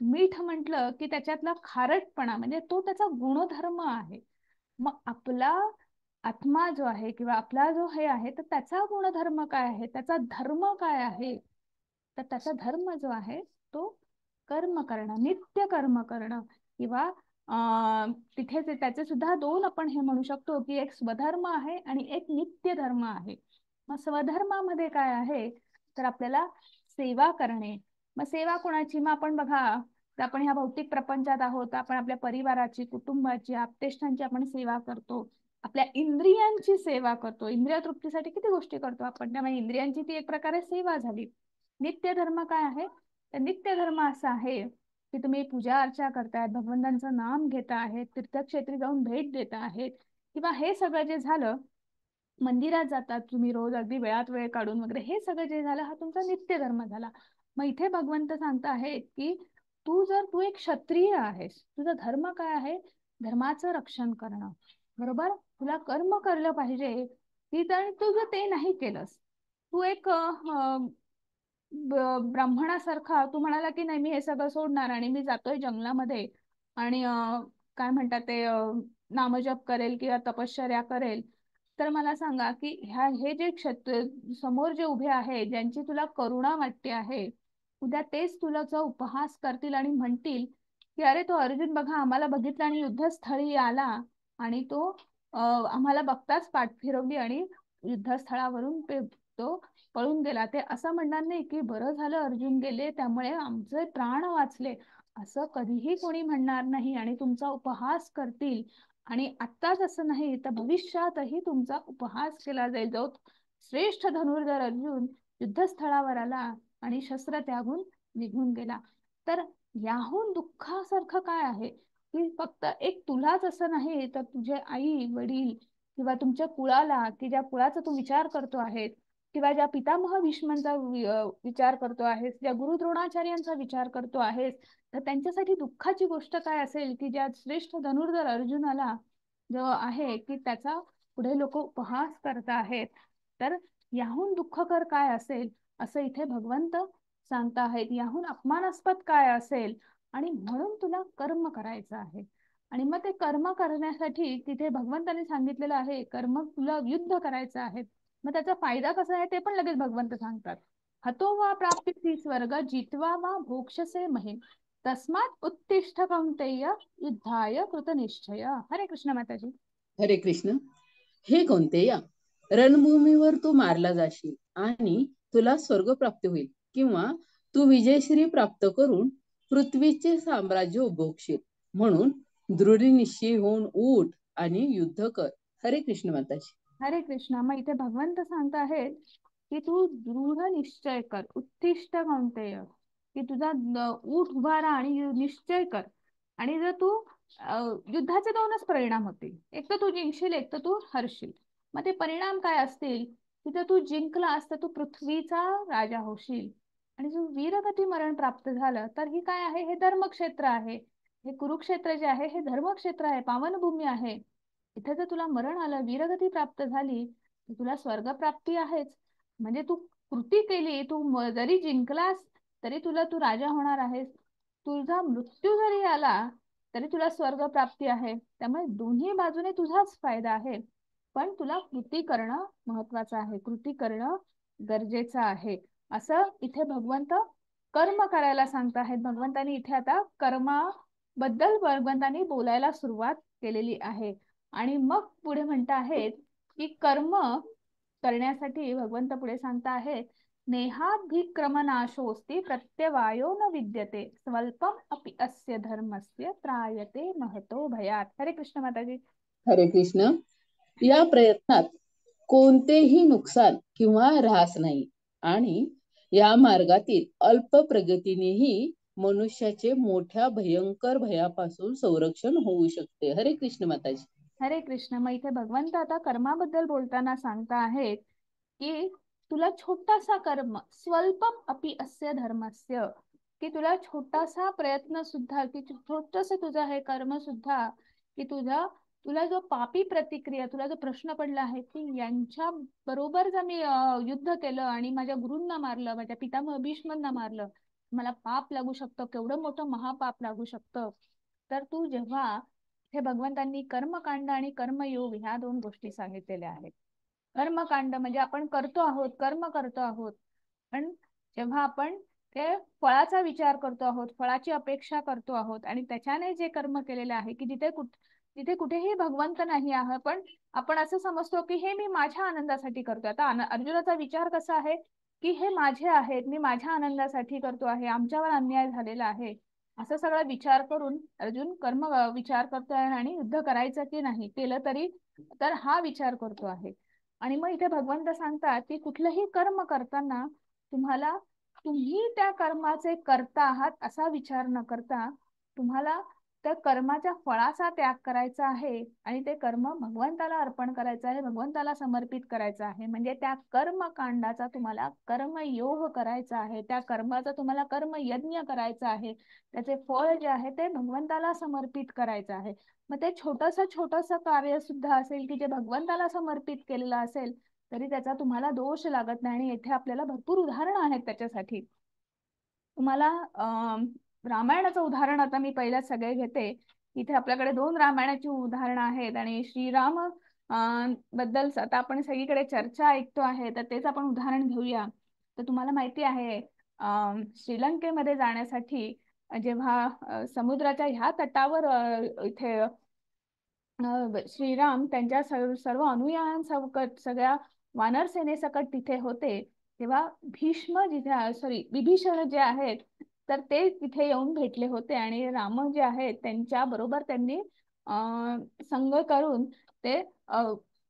मीठ म्हटलं की त्याच्यातला खारटपणा म्हणजे तो त्याचा गुणधर्म आहे. मग आपला आत्मा जो आहे किंवा आपला जो हे आहे तर त्याचा गुणधर्म काय आहे? त्याचा धर्म काय आहे? तर त्याचा धर्म जो आहे तो कर्म करणं, नित्य कर्म करणं. किंवा तिथे त्याचे सुद्धा दोन आपण हे म्हणू शकतो की एक स्वधर्म आहे आणि एक नित्य धर्म आहे. मग स्वधर्मामध्ये काय आहे? तर आपल्याला सेवा करणे. मग सेवा कोणाची? मग आपण बघा तर आपण ह्या भौतिक प्रपंचात आहोत, आपण आपल्या परिवाराची, कुटुंबाची, आपतेष्टांची आपण सेवा करतो, आपल्या इंद्रियांची सेवा करतो. इंद्रिय तृप्तीसाठी किती गोष्टी करतो आपण. त्यामुळे इंद्रियांची ती एक प्रकारे सेवा झाली. नित्य धर्म काय आहे? तर नित्य धर्म असा आहे की तुम्ही पूजा अर्चा करतायत, भगवंतांचं नाम घेता आहेत, तीर्थक्षेत्री जाऊन भेट देता आहेत, किंवा हे सगळं जे झालं, मंदिरात जातात तुम्ही रोज अगदी वेळात वेळ काढून वगैरे, हे सगळं जे झालं हा तुमचा नित्य धर्म झाला. मग इथे भगवंत सांगता आहेत की तू एक क्षत्रिय आहेस, तुझा धर्म काय आहे? धर्माचं रक्षण करणं. बरोबर. तुला कर्म करलं पाहिजे की तू जर ते नाही केलंस, तू एक ब्राह्मणासारखा तू म्हणाला की नाही मी हे सगळं सोडणार आणि मी जातोय जंगलामध्ये आणि काय म्हणतात ते नामजप करेल किंवा तपश्चर्या करेल, तर मला सांगा की हे जे समोर जे उभे आहे, ज्यांची तुला करुणा वाटते आहे, उद्या तेच तुला जो उपहास करतील आणि म्हणतील की अरे तो अर्जुन बघा आम्हाला बघितलं आणि युद्धस्थळी आला आणि तो आम्हाला बघताच पाठ फिरवली आणि युद्धस्थळावरून तो पळून गेला. ते असं म्हणणार नाही की बरं झालं अर्जुन गेले त्यामुळे आमचे प्राण वाचले, असं कधीही कोणी म्हणणार नाही. आणि तुमचा उपहास करतील. आणि आत्ताच असं नाही तर भविष्यातही तुमचा उपहास केला जाईल. जो श्रेष्ठ धनुर्धर अर्जुन युद्धस्थळावर आला आणि शस्त्र त्यागून निघून गेला. तर याहून दुःखासारखं काय आहे की फक्त एक तुलाच असं नाही तर तुझे आई वडील किंवा तुमच्या कुळाला, की ज्या कुळाचा तू विचार करतो आहे, किंवा ज्या पितामह भीष्मांचा विचार करतो आहेस, ज्या गुरु द्रोणाचार्यांचा विचार करतो आहेस, तर त्यांच्यासाठी दुःखाची गोष्ट काय असेल की ज्या श्रेष्ठ धनुर्धर अर्जुनाला जो आहे की त्याचा पुढे लोक उपहास करत आहेत. तर याहून दुःखकर काय असेल असं इथे भगवंत सांगता आहेत. याहून अपमानास्पद काय असेल? आणि म्हणून तुला कर्म करायचं आहे. आणि मग ते कर्म करण्यासाठी तिथे भगवंताने सांगितलेलं आहे कर्म तुला युद्ध करायचं आहे. मग त्याचा फायदा कसा आहे ते पण लगेच भगवंत सांगतात. हतो वा प्राप्ती स्वर्ग जित्वा वा भोक्षसे महिम तस्मात उत्तिष्ठ कौंतेय युद्धाय कृतनिश्चय. हरे कृष्ण माताजी. हरे कृष्ण. हे कौंतेया, रणभूमीवर तू मारला जाशील आणि तुला स्वर्ग प्राप्त होईल, किंवा तू विजयश्री प्राप्त करून पृथ्वीचे साम्राज्य उभोगशील. म्हणून दृढनिश्चयी होऊन उठ आणि युद्ध कर. हरे कृष्ण माताजी. हरे कृष्णा. मग इथे भगवंत सांगत आहेत की तू दृढ निश्चय कर, उत्तिष्ठ कौंतेय, की तुझा उठ उभा राहा आणि निश्चय कर. आणि जर तू युद्धाचे दोनच परिणाम होतील, एक तर तू जिंकशील, एक तर तू हरशील. मग ते परिणाम काय असतील की जर तू जिंकलास तर तू पृथ्वीचा राजा होशील, आणि जर वीरगती मरण प्राप्त झालं तर ही काय आहे, हे धर्मक्षेत्र आहे. हे कुरुक्षेत्र जे आहे हे धर्मक्षेत्र आहे, पावनभूमी आहे. इथे जर तुला मरण आलं, वीरगती प्राप्त झाली, तर तुला स्वर्गप्राप्ती आहेच. म्हणजे तू कृती केली, तू जरी जिंकलास तरी तू राजा होणार आहेस. तुझा मृत्यू जरी आला तरी तुला स्वर्गप्राप्ती आहे. त्यामुळे दोन्ही बाजूने तुझाच फायदा आहे. पण तुला कृती करणं महत्वाचं आहे, कृती करणं गरजेचं आहे. असं इथे भगवंत कर्म करायला सांगत आहेत. भगवंतांनी इथे आता कर्माबद्दल भगवंतांनी बोलायला सुरुवात केलेली आहे. आणि मग पुढे म्हणत आहेत की कर्म करण्यासाठी भगवंत पुढे सांगता आहेत, नेहाभिक्रमनाशोस्ति प्रत्यवायो न विद्यते स्वल्पम अपि अस्य धर्मस्य त्रायते महतो भयात. हरे कृष्ण माताजी. हरे कृष्ण. या प्रयत्नात कोणतेही नुकसान किंवा ऱ्हास नाही आणि या मार्गातील अल्प प्रगतीनेही मनुष्याचे मोठ्या भयंकर भयापासून संरक्षण होऊ शकते. हरे कृष्ण माताजी. हरे कृष्ण. मग इथे भगवंत आता कर्माबद्दल बोलताना सांगता आहेत की तुला छोटासा कर्म, स्वल्पम अपि अस्य धर्मस्य, की तुला छोटासा प्रयत्न सुद्धा, की छोटस तुझं हे कर्म सुद्धा, की तुला जो पापी प्रतिक्रिया, तुला जो प्रश्न पडला आहे की यांच्या बरोबर जर मी युद्ध केलं आणि माझ्या गुरूंना मारलं, माझ्या पितामह भीष्मांना मारलं, मला पाप लागू शकतं, केवढं मोठं महापाप लागू शकतं. तर तू जेव्हा हे भगवंतांनी कर्मकांड आणि कर्मयोग ह्या दोन गोष्टी सांगितलेल्या आहेत. कर्मकांड म्हणजे आपण करतो आहोत, कर्म करतो आहोत, पण जेव्हा आपण ते फळाचा विचार करतो आहोत, फळाची अपेक्षा करतो आहोत आणि त्याच्याने जे कर्म केलेले आहे की जिथे कुठेही भगवंत नाही आहे, पण आपण असं समजतो की हे मी माझ्या आनंदासाठी करतो. आता अर्जुनाचा विचार कसा आहे की हे माझे आहेत, मी माझ्या आनंदासाठी करतो आहे, आमच्यावर अन्याय झालेला आहे, असं सगळा विचार करून अर्जुन विचार करतोय आणि युद्ध करायचं की नाही, केलं तरी तर हा विचार करतो आहे. आणि मग इथे भगवंत सांगतात की कुठलंही कर्म करताना तुम्ही त्या कर्माचे कर्ता आहात असा विचार न करता तुम्हाला त्या कर्माच्या फळाचा त्याग करायचा आहे आणि ते कर्म भगवंताला अर्पण करायचं आहे, भगवंताला समर्पित करायचं आहे. म्हणजे त्या कर्मकांडाचा तुम्हाला कर्मयोग करायचा आहे, त्या कर्माचा तुम्हाला कर्मयज्ञ करायचा आहे, त्याचे फळ जे आहे ते भगवंताला समर्पित करायचं आहे. मग ते छोटस कार्य सुद्धा असेल की जे भगवंताला समर्पित केलेलं असेल तरी त्याचा तुम्हाला दोष लागत नाही. आणि येथे आपल्याला भरपूर उदाहरणं आहेत त्याच्यासाठी. तुम्हाला रामायणाचं उदाहरण आता मी पहिल्या सगळे घेते. इथे आपल्याकडे 2 रामायणाची उदाहरणं आहेत आणि श्रीराम बद्दल आता आपण सगळीकडे चर्चा ऐकतो आहे, तर तेच आपण उदाहरण घेऊया. तर तुम्हाला माहिती आहे श्रीलंकेमध्ये जाण्यासाठी जेव्हा समुद्राच्या ह्या तटावर इथे श्रीराम त्यांच्या सर्व अनुयायांसकट सगळ्या वानर सेनेसकट तिथे होते, तेव्हा विभीषण जे आहेत तर ते तिथे येऊन भेटले होते आणि राम जे आहेत त्यांच्या बरोबर त्यांनी संग करून ते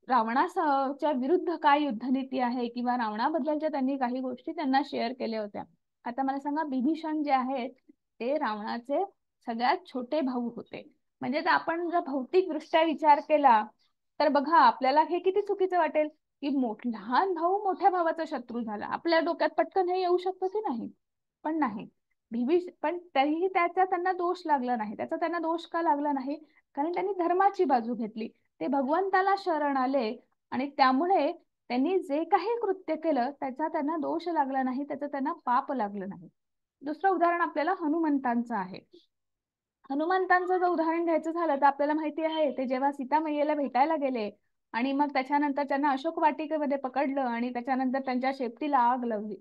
रावणाच्या विरुद्ध काय युद्धनीती आहे किंवा रावणाबद्दलच्या त्यांनी काही गोष्टी त्यांना शेअर केल्या होत्या. आता मला सांगा, विभीषण जे आहेत ते रावणाचे सगळ्यात छोटे भाऊ होते. म्हणजे आपण जर भौतिकदृष्ट्या विचार केला तर बघा आपल्याला हे किती चुकीचं वाटेल की लहान भाऊ मोठ्या भावाचा शत्रू झाला. आपल्या डोक्यात पटकन हे येऊ शकतं की नाही, पण नाही. पण तरीही त्यांना दोष लागला नाही. त्याचा त्यांना दोष का लागला नाही? कारण त्यांनी धर्माची बाजू घेतली, ते भगवंताला शरण आले आणि त्यामुळे त्यांनी जे काही कृत्य केलं त्याचा त्यांना दोष लागला नाही, त्याचं त्यांना पाप लागलं नाही. दुसरं उदाहरण आपल्याला हनुमंतांचं आहे. हनुमंतांचं जर उदाहरण घ्यायचं झालं तर आपल्याला माहिती आहे ते जेव्हा सीतामय्येला भेटायला गेले आणि मग त्याच्यानंतर त्यांना अशोक वाटिकेमध्ये पकडलं आणि त्याच्यानंतर त्यांच्या शेपटीला आग लावली.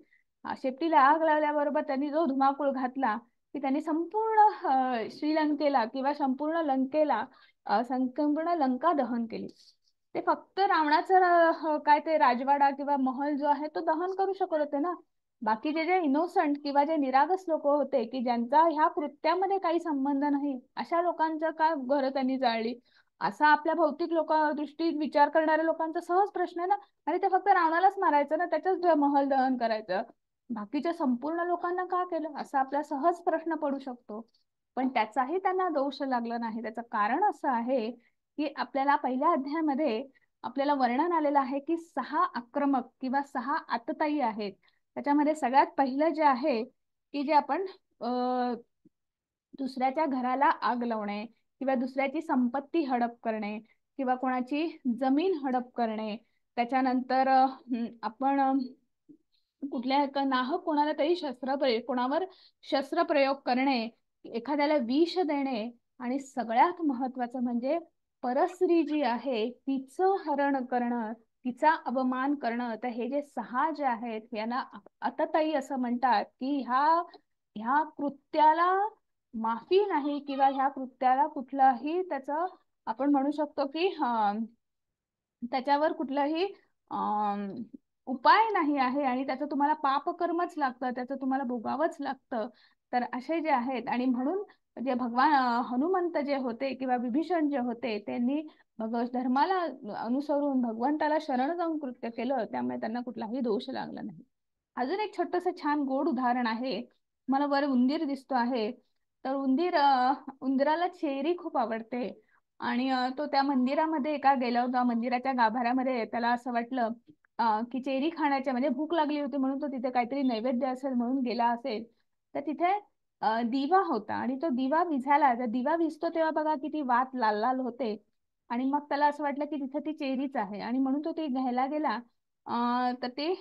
शेपटीला आग लावल्याबरोबर त्यांनी जो धुमाकूळ घातला की त्यांनी संपूर्ण श्रीलंकेला किंवा संपूर्ण लंका दहन केली. ते फक्त रावणाचं काय ते राजवाडा किंवा महल जो आहे तो दहन करू शकत होते ना. बाकीचे जे इनोसंट किंवा जे निरागस लोक होते की ज्यांचा ह्या कृत्यामध्ये काही संबंध नाही, अशा लोकांचं का घरं त्यांनी जाळली, असा आपल्या भौतिक दृष्टीत विचार करणाऱ्या लोकांचा सहज प्रश्न आहे ना. आणि ते फक्त रावणालाच मारायचं ना, त्याच महल दहन करायचं, बाकीच्या संपूर्ण लोकांना का केलं, असा आपला सहज प्रश्न पडू शकतो. पण त्याचाही त्यांना दोष लागला नाही. त्याचं कारण असं आहे की आपल्याला पहिल्या अध्यायामध्ये आपल्याला वर्णन आलेलं आहे की 6 आक्रमक किंवा 6 आतताई आहेत. त्याच्यामध्ये सगळ्यात पहिलं जे आहे की जे आपण दुसऱ्याच्या घराला आग लावणे किंवा दुसऱ्याची संपत्ती हडप करणे किंवा कोणाची जमीन हडप करणे, त्याच्यानंतर आपण कुठल्या नाहक कोणाला तरी कोणावर शस्त्रप्रयोग करणे, एखाद्याला विष देणे, आणि सगळ्यात महत्वाचं म्हणजे परस्त्री जी आहे तिचं हरण करणं, तिचा अपमान करणं. तर हे जे 6 जे आहेत यांना आतताई असं म्हणतात की ह्या कृत्याला माफी नाही किंवा ह्या कृत्याला कुठलाही त्याचं आपण म्हणू शकतो की त्याच्यावर कुठलाही उपाय नाही आहे आणि त्याचं तुम्हाला पापकर्मच लागतं, त्याचं तुम्हाला भोगावंच लागतं. तर असे जे आहेत, आणि म्हणून जे भगवान हनुमंत जे होते किंवा विभीषण जे होते त्यांनी धर्माला अनुसरून भगवंताला शरण जाऊन कृत्य केलं, त्यामुळे त्यांना कुठलाही दोष लागला नाही. अजून एक छोटस छान गोड उदाहरण आहे. मला वर उंदीर दिसतो आहे, तर उंदराला चेरी खूप आवडते आणि तो त्या मंदिरामध्ये एका गेला होता. मंदिराच्या गाभाऱ्यामध्ये त्याला असं वाटलं की चेरी खाण्याच्या म्हणजे भूक लागली होती म्हणून तो तिथे काहीतरी नैवेद्य असेल म्हणून गेला असेल. तर तिथे दिवा होता आणि तो दिवा विझायला, दिवा विझतो तेव्हा बघा किती वात लाल लाल होते, आणि मग त्याला असं वाटलं की तिथे ती चेरीच आहे आणि म्हणून तो ती घ्यायला गेला. तर ते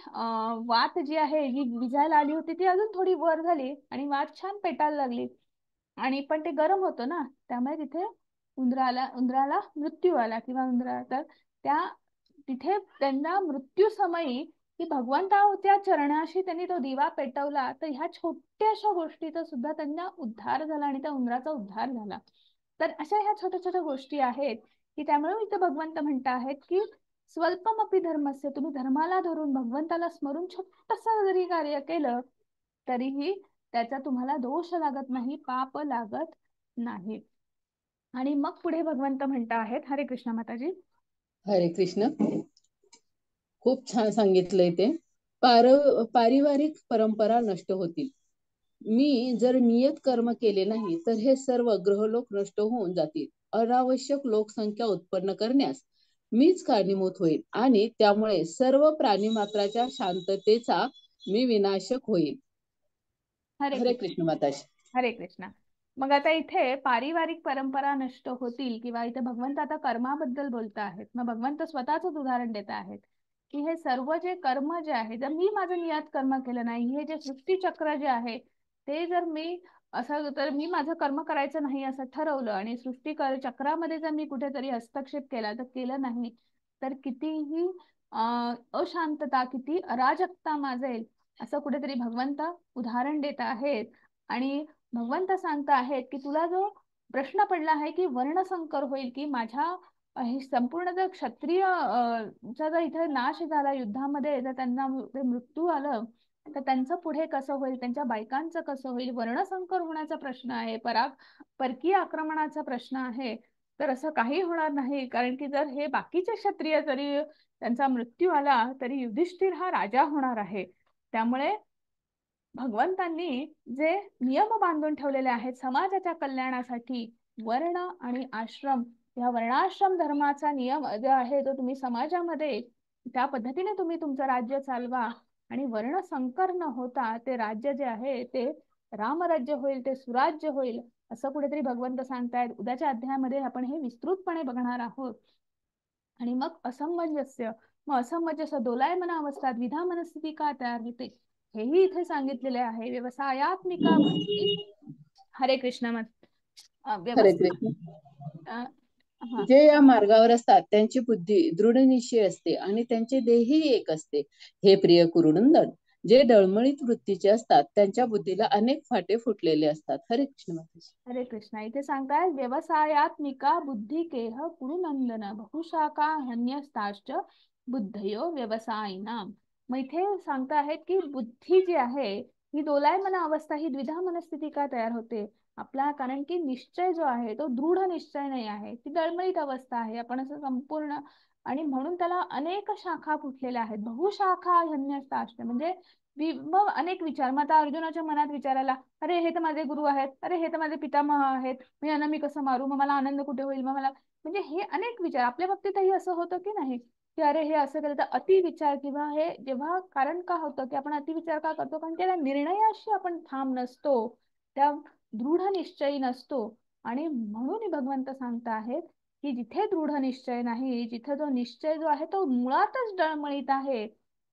वात जी आहे जी विझायला आली होती ती अजून थोडी वर झाली आणि वात छान पेटायला लागली, आणि पण ते गरम होतं ना, त्यामुळे तिथे उंदराला मृत्यू आला किंवा तर त्या तिथे त्यांना मृत्यू समयी की भगवंताच्या चरणाशी त्यांनी तो दिवा पेटवला, तर ह्या छोट्याशा गोष्टीचा सुद्धा त्यांना उद्धार झाला आणि त्या उंदराचा उद्धार झाला. तर अशा ह्या छोट्या छोट्या गोष्टी आहेत की त्यामुळे इथं भगवंत म्हणत आहेत की स्वल्पमपी धर्मस्य, तुम्ही धर्माला धरून भगवंताला स्मरून छोटस जरी कार्य केलं तरीही त्याचा तुम्हाला दोष लागत नाही, पाप लागत नाही. आणि मग पुढे भगवंत म्हणत आहेत, हरे कृष्ण माताजी. हरे कृष्ण. खूप छान सांगितलंय ते. पारिवारिक परंपरा नष्ट होतील. मी जर नियत कर्म केले नाही तर हे सर्व ग्रहलोक नष्ट होऊन जातील. अनावश्यक लोकसंख्या उत्पन्न करण्यास मीच कारणीभूत होईल आणि त्यामुळे सर्व प्राणीमात्राच्या शांततेचा मी विनाशक होईल. हरे कृष्ण माताजी. हरे कृष्ण. मग आता इथे पारिवारिक परंपरा नष्ट होतील किंवा इथे भगवंत आता कर्माबद्दल बोलत आहेत. मग भगवंत स्वतःच उदाहरण देत आहेत की हे सर्व जे कर्म जे आहे, जर मी माझं नियत कर्म केलं नाही, हे जे सृष्टीचक्र जे आहे ते जर मी असं, तर मी माझं कर्म करायचं नाही असं ठरवलं आणि सृष्टी चक्रामध्ये जर मी कुठेतरी हस्तक्षेप केला तर केलं नाही, तर कितीही अशांतता, किती अराजकता माजेल असं कुठेतरी भगवंत उदाहरण देत आहेत. आणि भगवंत सांगत आहेत की तुला जो प्रश्न पडला आहे की वर्णसंकर होईल, की माझ्या संपूर्ण जर क्षत्रिय चा जर इथे नाश झाला युद्धामध्ये, जर त्यांना मृत्यू आलं तर त्यांचं पुढे कसं होईल, त्यांच्या बायकांचं कसं होईल, वर्णसंकर होण्याचा प्रश्न आहे, परकीय आक्रमणाचा प्रश्न आहे. तर असं काही होणार नाही, कारण की जर हे बाकीचे क्षत्रिय जरी त्यांचा मृत्यू आला तरी युधिष्ठिर हा राजा होणार आहे. त्यामुळे भगवंतांनी जे नियम बांधून ठेवलेले आहेत समाजाच्या कल्याणासाठी, वर्ण आणि आश्रम, या वर्णाश्रम धर्माचा नियम जो आहे तो तुम्ही समाजामध्ये त्या पद्धतीने तुम्ही तुमचं राज्य चालवा आणि वर्ण संकर न होता ते राज्य जे आहे ते रामराज्य होईल, ते सुराज्य होईल असं कुठेतरी भगवंत सांगतायत. उद्याच्या अध्यायामध्ये आपण हे विस्तृतपणे बघणार आहोत. आणि मग असमंजस्य दोलायमान अवस्था द्विधा मनस्थिती का तयार होते हेही इथे सांगितलेले आहे. व्यवसायात्मिका बुद्धी. हरे कृष्ण. हरे कृष्ण. हा. जे या मार्गावर असतात त्यांची बुद्धी दृढनिश्चय असते आणि त्यांचे ध्येयही एक असते. हे प्रिय कुरुनंदन, जे डळमळीत वृत्तीचे असतात त्यांच्या बुद्धीला अनेक फाटे फुटलेले असतात. हरे कृष्ण माताजी. हरे कृष्ण. इथे सांगताय व्यवसायात्मिका बुद्धी केह कुरुनंदन बहुशाखा हन्यस्ताश्च बुद्धयो व्यवसायिनाम. मग इथे सांगता आहेत की बुद्धी जी आहे ही दोलायमान अवस्था, ही द्विधा मनस्थिती का तयार होते आपला, कारण की निश्चय जो आहे तो दृढ निश्चय नाही आहे, ती दळमळीत अवस्था आहे. आपण असं संपूर्ण, आणि म्हणून त्याला अनेक शाखा फुटलेल्या आहेत. बहुशाखा ह्यन्यस्ताश्च, म्हणजे मग अनेक विचार. मग आता अर्जुनाच्या मनात विचारायला, अरे हे तर माझे गुरु आहेत, अरे हे तर माझे पितामह आहेत, मी यांना मी कसं मारू, मग मला आनंद कुठे होईल, मग मला, म्हणजे हे अनेक विचार. आपल्या बाबतीतही असं होतं की नाही, की अरे हे असं केलं तर अतिविचार, किंवा हे जेव्हा, कारण का होतं की आपण अतिविचार का करतो, कारण त्या निर्णयाशी आपण ठाम नसतो, त्या दृढ निश्चयी नसतो. आणि म्हणून भगवंत सांगता आहेत की जिथे दृढ निश्चय नाही, जिथे जो निश्चय जो आहे तो मुळातच डळमळीत आहे.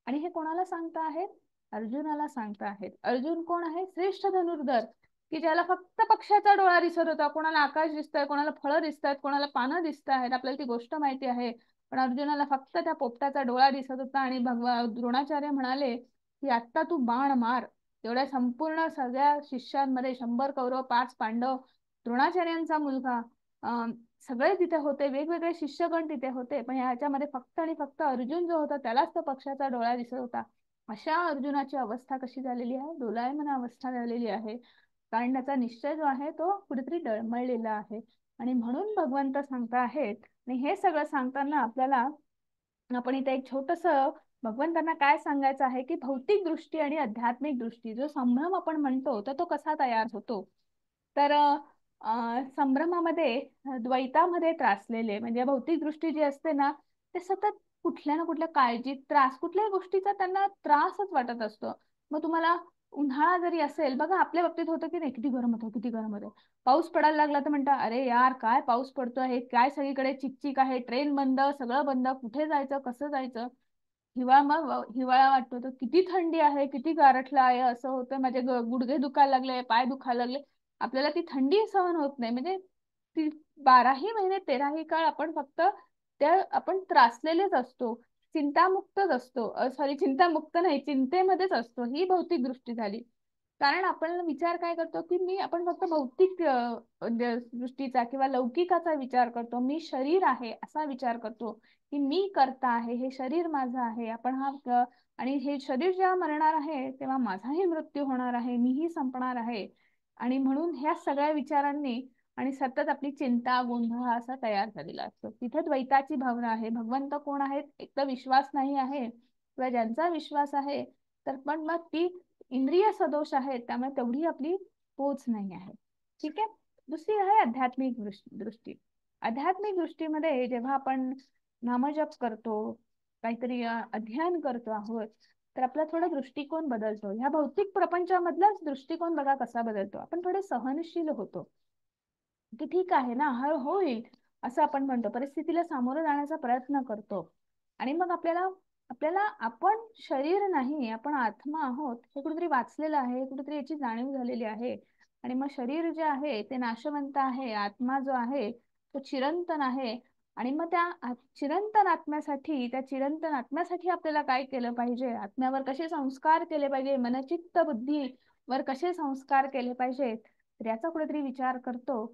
आणि हे कोणाला सांगता आहेत? अर्जुनाला सांगता आहेत. अर्जुन कोण आहे? श्रेष्ठ धनुर्धर, की ज्याला फक्त पक्षाचा डोळा दिसत होता. कोणाला आकाश दिसतंय, कोणाला फळं दिसतात, कोणाला पानं दिसत आहेत, आपल्याला ती गोष्ट माहिती आहे. पण अर्जुनाला फक्त त्या पोपटाचा डोळा दिसत होता. आणि द्रोणाचार्य म्हणाले की आत्ता तू बाण मार. एवढ्या संपूर्ण सगळ्या शिष्यांमध्ये 100 कौरव, 5 पांडव, द्रोणाचार्यांचा मुलगा, सगळे तिथे होते, वेगवेगळे शिष्यगण तिथे होते, पण ह्याच्यामध्ये फक्त आणि फक्त अर्जुन जो होता त्यालाच तो पक्षाचा डोळा दिसत होता. अशा अर्जुनाची अवस्था कशी झालेली आहे? दोलायमान अवस्था झालेली आहे, कारण त्याचा निश्चय जो आहे तो कुठेतरी डळमळलेला आहे. आणि म्हणून भगवंत सांगता आहेत. आणि हे सगळं सांगताना आपल्याला, आपण इथे एक छोटस, भगवंतांना काय सांगायचं आहे की भौतिक दृष्टी आणि आध्यात्मिक दृष्टी, जो संभ्रम आपण म्हणतो तर तो कसा तयार होतो. तर संभ्रमामध्ये, द्वैतामध्ये त्रासलेले, म्हणजे भौतिक दृष्टी जी असते ना, ते सतत कुठल्या ना कुठल्या काळजीत, त्रास, कुठल्याही गोष्टीचा त्यांना त्रासच वाटत असतो. मग तुम्हाला उन्हाळा जरी असेल, बघा आपल्या बाबतीत होतं की नाही, किती गरम होतं, किती गरम होतं. पाऊस पडायला लागला तर म्हणता, अरे यार काय पाऊस पडतोय, काय सगळीकडे चिकचिक आहे, ट्रेन बंद, सगळं बंद, कुठे जायचं, कसं जायचं. मग हिवाळा वाटतो तर किती थंडी आहे, किती गारठला आहे, असं होतं, माझे गुडघे दुखायला लागले, पाय दुखायला लागले. आपल्याला ती थंडी सहन होत नाही. म्हणजे ती 12ही महिने 13ही काळ आपण फक्त त्या, आपण त्रासलेलेच असतो, चिंतामुक्तच असतो. सॉरी, चिंतामुक्त नाही, चिंतेमध्येच असतो. ही भौतिक दृष्टी झाली. कारण आपण विचार काय करतो की आपण फक्त भौतिक दृष्टीचा किंवा लौकिकाचा विचार करतो. मी शरीर आहे असा विचार करतो, की मी करता आहे, हे शरीर माझं आहे, आपण आणि हे शरीर जेव्हा मरणार आहे तेव्हा माझाही मृत्यू होणार आहे, मीही संपणार आहे. आणि म्हणून ह्या सगळ्या विचारांनी आणि सतत आपली चिंता, गोंधळ असा तयार झालेला असतो. तिथे द्वैताची भावना आहे. भगवंत कोण आहेत? एक तर विश्वास नाही आहे, किंवा ज्यांचा विश्वास आहे तर पण मग ती इंद्रिय सदोष आहेत, त्यामुळे तेवढी आपली पोच नाही आहे. ठीक आहे. दुसरी आहे आध्यात्मिक दृष्टी. आध्यात्मिक दृष्टीमध्ये जेव्हा आपण नामजप करतो, काहीतरी अध्ययन करतो आहोत, तर आपला थोडा दृष्टिकोन बदलतो. ह्या भौतिक प्रपंचामधलाच दृष्टिकोन बघा कसा बदलतो. आपण थोडे सहनशील होतो, की ठीक आहे ना, होईल असं आपण म्हणतो, परिस्थितीला सामोरं जाण्याचा प्रयत्न करतो. आणि मग आपल्याला आपल्याला आपण शरीर नाही, आपण आत्मा आहोत हे कुठेतरी वाचलेलं आहे, कुठेतरी याची जाणीव झालेली आहे. आणि मग शरीर जे आहे ते नाशवंत आहे, आत्मा जो आहे तो चिरंतन आहे. आणि मग त्या चिरंतन आत्म्यासाठी, त्या चिरंतन आत्म्यासाठी आपल्याला काय केलं पाहिजे, आत्म्यावर कसे संस्कार केले पाहिजे, मनचित्त बुद्धीवर कसे संस्कार केले पाहिजेत, तर याचा कुठेतरी विचार करतो.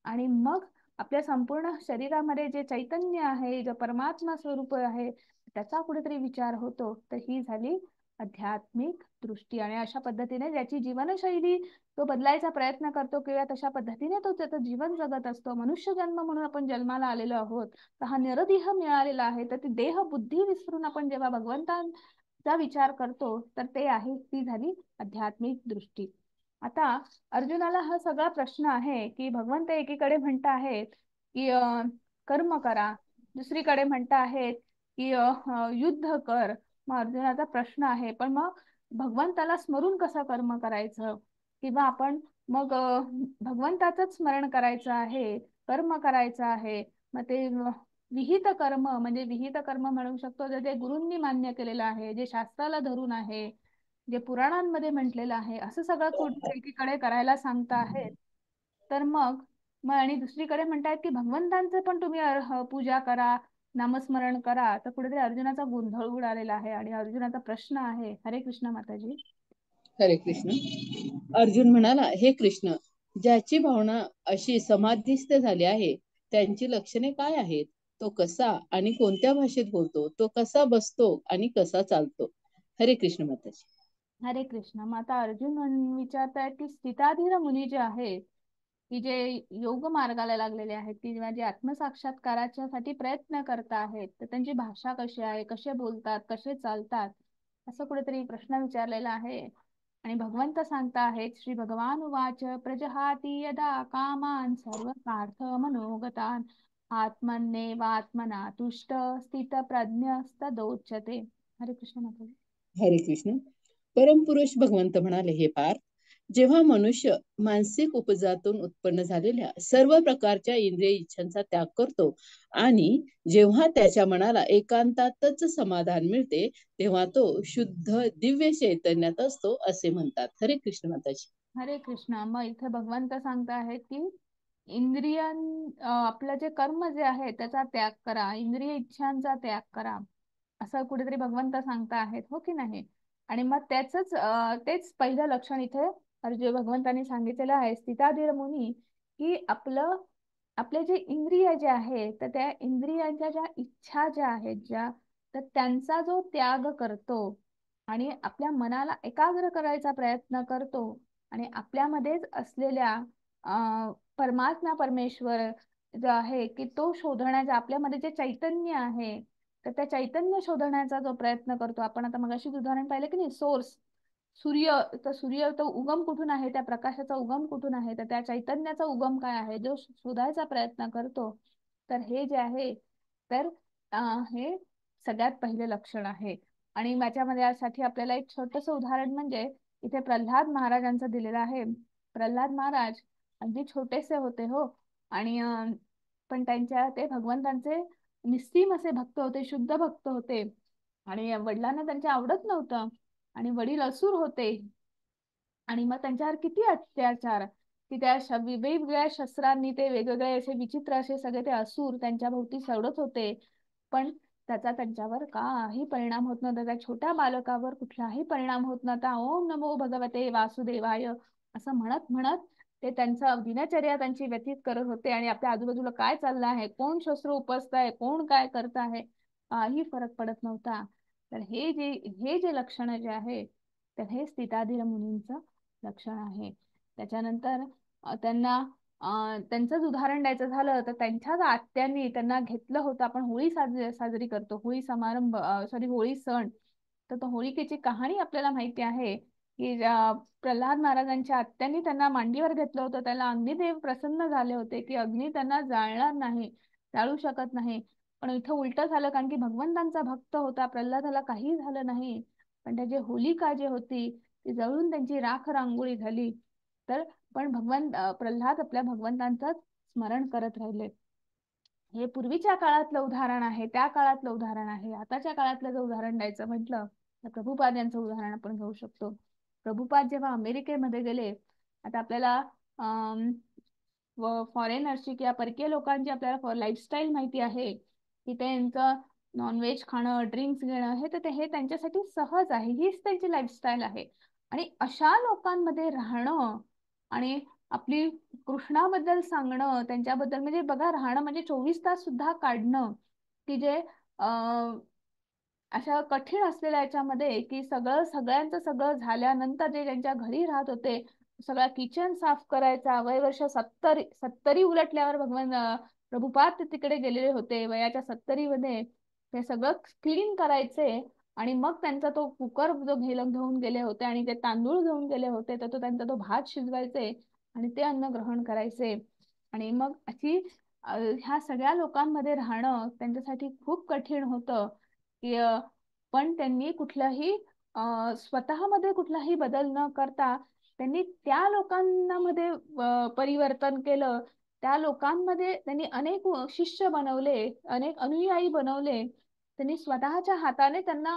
आणि मग आपल्या संपूर्ण शरीरामध्ये जे चैतन्य आहे, जो परमात्मा स्वरूप आहे, त्याचा कुठेतरी विचार होतो. तर ही झाली आध्यात्मिक दृष्टी. आणि अशा पद्धतीने ज्याची जीवनशैली तो बदलायचा प्रयत्न करतो, किंवा तशा पद्धतीने तो त्याचं जीवन जगत असतो. मनुष्य जन्म म्हणून आपण जन्माला आलेलो आहोत, तर हा निरदेह मिळालेला आहे. तर ती देह बुद्धी विसरून आपण जेव्हा भगवंतांचा विचार करतो, तर ते आहे, ती झाली आध्यात्मिक दृष्टी. आता अर्जुनाला हा सगळा प्रश्न आहे की भगवंत एकीकडे म्हणत आहेत की कर्म करा, दुसरीकडे म्हणत आहेत की युद्ध कर. मग अर्जुनाचा प्रश्न आहे, पण मग भगवंताला स्मरून कसं कर्म करायचं, किंवा आपण मग भगवंताचंच स्मरण करायचं आहे, कर्म करायचं आहे. मग ते विहित कर्म, म्हणजे विहित कर्म म्हणू शकतो जे गुरूंनी मान्य केलेलं आहे, जे शास्त्राला धरून आहे, जे पुराणांमध्ये म्हटलेलं आहे, असं सगळं एकीकडे करायला सांगता आहेत. तर मग मग आणि दुसरीकडे म्हणतायत की भगवंतांचं पण तुम्ही पूजा करा, नामस्मरण करा. तर कुठेतरी अर्जुनाचा गोंधळ उडालेला आहे. आणि अर्जुनाचा प्रश्न आहे, हरे कृष्ण माताजी. हरे कृष्ण. अर्जुन म्हणाला, हे कृष्ण, ज्याची भावना अशी समाधिस्थ झाली आहे त्यांची लक्षणे काय आहेत? तो कसा आणि कोणत्या भाषेत बोलतो? तो कसा बसतो आणि कसा चालतो? हरे कृष्ण माताजी. हरे कृष्ण. मग आता अर्जुन विचारतायत की स्थिताधीर मुनी जे आहेत की जे योग मार्गाला लागलेले आहेत, की म्हणजे आत्मसाक्षात्काराच्या साठी प्रयत्न करत आहेत, तर त्यांची भाषा कशी आहे, कसे बोलतात, कसे चालतात, असं कुठेतरी प्रश्न विचारलेला आहे. आणि भगवंत सांगता आहेत, श्री भगवान उवाच प्रजहाती यदा कामान सर्व पार्थ मनोगतान आत्मन्येवात्मना तुष्ट स्थित प्रज्ञस्तदोच्यते. हरे कृष्ण माता. हरे कृष्ण. परमपुरुष भगवंत म्हणाले, हे पार्थ, जेव्हा मनुष्य मानसिक उपजातून उत्पन्न झालेल्या सर्व प्रकारच्या इंद्रिय इच्छांचा त्याग करतो आणि जेव्हा त्याच्या मनाला एकांतातच समाधान मिळते, तेव्हा तो शुद्ध दिव्य चैतन्यात असतो असे म्हणतात. हरे कृष्ण माताजी. हरे कृष्ण. मग इथे भगवंत सांगता आहेत की आपलं जे कर्म जे आहे त्याचा त्याग करा, इंद्रिय इच्छांचा त्याग करा, असं कुठेतरी भगवंत सांगता आहेत, हो की नाही. आणि मग तेच पहिलं लक्षण इथे अर्जुन भगवंतांनी सांगितलेलं आहे स्थिताधीर मुनी, की आपले जे इंद्रिय जे आहे तर त्या इंद्रियांच्या ज्या इच्छा ज्या आहेत तर त्यांचा जो त्याग करतो आणि आपल्या मनाला एकाग्र करायचा प्रयत्न करतो आणि आपल्यामध्येच असलेल्या परमात्मा परमेश्वर जो आहे की तो शोधण्याचा, आपल्यामध्ये जे चैतन्य आहे तर त्या चैतन्य शोधण्याचा जो प्रयत्न करतो. आपण आता मगाशी उदाहरण पाहिलं की नाही, सूर्य तो उगम कुठून आहे, त्या प्रकाशाचा उगम कुठून आहे, तर त्या चैतन्याचा उगम काय आहे जो शोधायचा प्रयत्न करतो. तर हे जे आहे तर हे सगळ्यात पहिले लक्षण आहे. आणि याच्यामध्ये यासाठी आपल्याला एक छोटस उदाहरण म्हणजे इथे प्रल्हाद महाराजांचं दिलेलं आहे. प्रल्हाद महाराज अगदी छोटेसे होते, हो, आणि पण ते भगवंतांचे निस्सीम असे भक्त होते, शुद्ध भक्त होते. आणि वडिलांना त्यांच्या आवडत नव्हतं आणि वडील असुर होते. आणि मग त्यांच्यावर किती अत्याचार, की त्या वेगवेगळ्या शस्त्रांनी ते वेगवेगळे असे विचित्र असे सगळे ते असुर त्यांच्या भोवती सडत होते. पण त्याचा त्यांच्यावर काही परिणाम होत नव्हता, त्या छोट्या बालकावर कुठलाही परिणाम होत नव्हता. ओम नमो भगवते वासुदेवाय असं म्हणत म्हणत ते त्यांचं दिनचर्या त्यांची व्यतीत करत होते. आणि आपल्या आजूबाजूला काय चाललं आहे, कोण शस्त्र उपसत आहे, कोण काय करत आहे, काही फरक पडत नव्हता. तर हे जे लक्षण जे आहे तर हे स्थिताधीर मुनींचं लक्षण आहे. त्याच्यानंतर त्यांचंच उदाहरण द्यायचं झालं तर त्यांच्याच आत्यांनी त्यांना घेतलं होतं. आपण होळी साजरी करतो, होळी समारंभ, होळी सण. तर तो होळिकेची कहाणी आपल्याला माहिती आहे की प्रल्हाद महाराजांच्या आत्यांनी त्यांना मांडीवर घेतलं होतं. त्याला अग्निदेव प्रसन्न झाले होते की अग्नी त्यांना जाळणार नाही, जाळू शकत नाही. पण इथं उलट झालं, कारण की भगवंतांचा भक्त होता, प्रल्हादाला काही झालं नाही. पण त्याची होलिका जी होती ती जळून त्यांची राख रांगोळी झाली. तर पण प्रल्हाद आपल्या भगवंतांचं स्मरण करत राहिले. हे पूर्वीच्या काळातलं उदाहरण आहे, त्या काळातलं उदाहरण आहे. आताच्या काळातलं जर उदाहरण द्यायचं म्हटलं तर प्रभुपाद यांचं उदाहरण आपण घेऊ शकतो. प्रभुपाद जेव्हा अमेरिकेमध्ये गेले, आता आपल्याला फॉरेनर्सची किंवा परकीय लोकांची आपल्याला लाईफस्टाईल माहिती आहे की त्यांचं नॉनव्हेज खाणं, ड्रिंक्स घेणं हे त्यांच्यासाठी सहज आहे, हीच त्यांची लाईफस्टाईल आहे. आणि अशा लोकांमध्ये राहणं आणि आपली कृष्णाबद्दल सांगणं, त्यांच्याबद्दल म्हणजे बघा, राहणं म्हणजे 24 तास सुद्धा काढणं, की जे अशा कठीण असलेल्या याच्यामध्ये की सगळ्यांचं सगळं झाल्यानंतर जे त्यांच्या घरी राहत होते, सगळा किचन साफ करायचा, वय वर्ष 70 उलटल्यावर प्रभुपाद ते तिकडे गेलेले होते वयाच्या 70 मध्ये. ते सगळं क्लीन करायचे आणि मग त्यांचा तो कुकर जो घेऊन गेले होते आणि ते तांदूळ घेऊन गेले होते, तर त्यांचा तो भात शिजवायचे आणि ते अन्न ग्रहण करायचे. आणि मग ह्या सगळ्या लोकांमध्ये राहणं त्यांच्यासाठी खूप कठीण होतं की पण त्यांनी स्वतःमध्ये कुठलाही बदल न करता त्यांनी त्या लोकांमध्ये परिवर्तन केलं. त्या लोकांमध्ये त्यांनी अनेक शिष्य बनवले, अनेक अनुयायी बनवले. त्यांनी स्वतःच्या हाताने त्यांना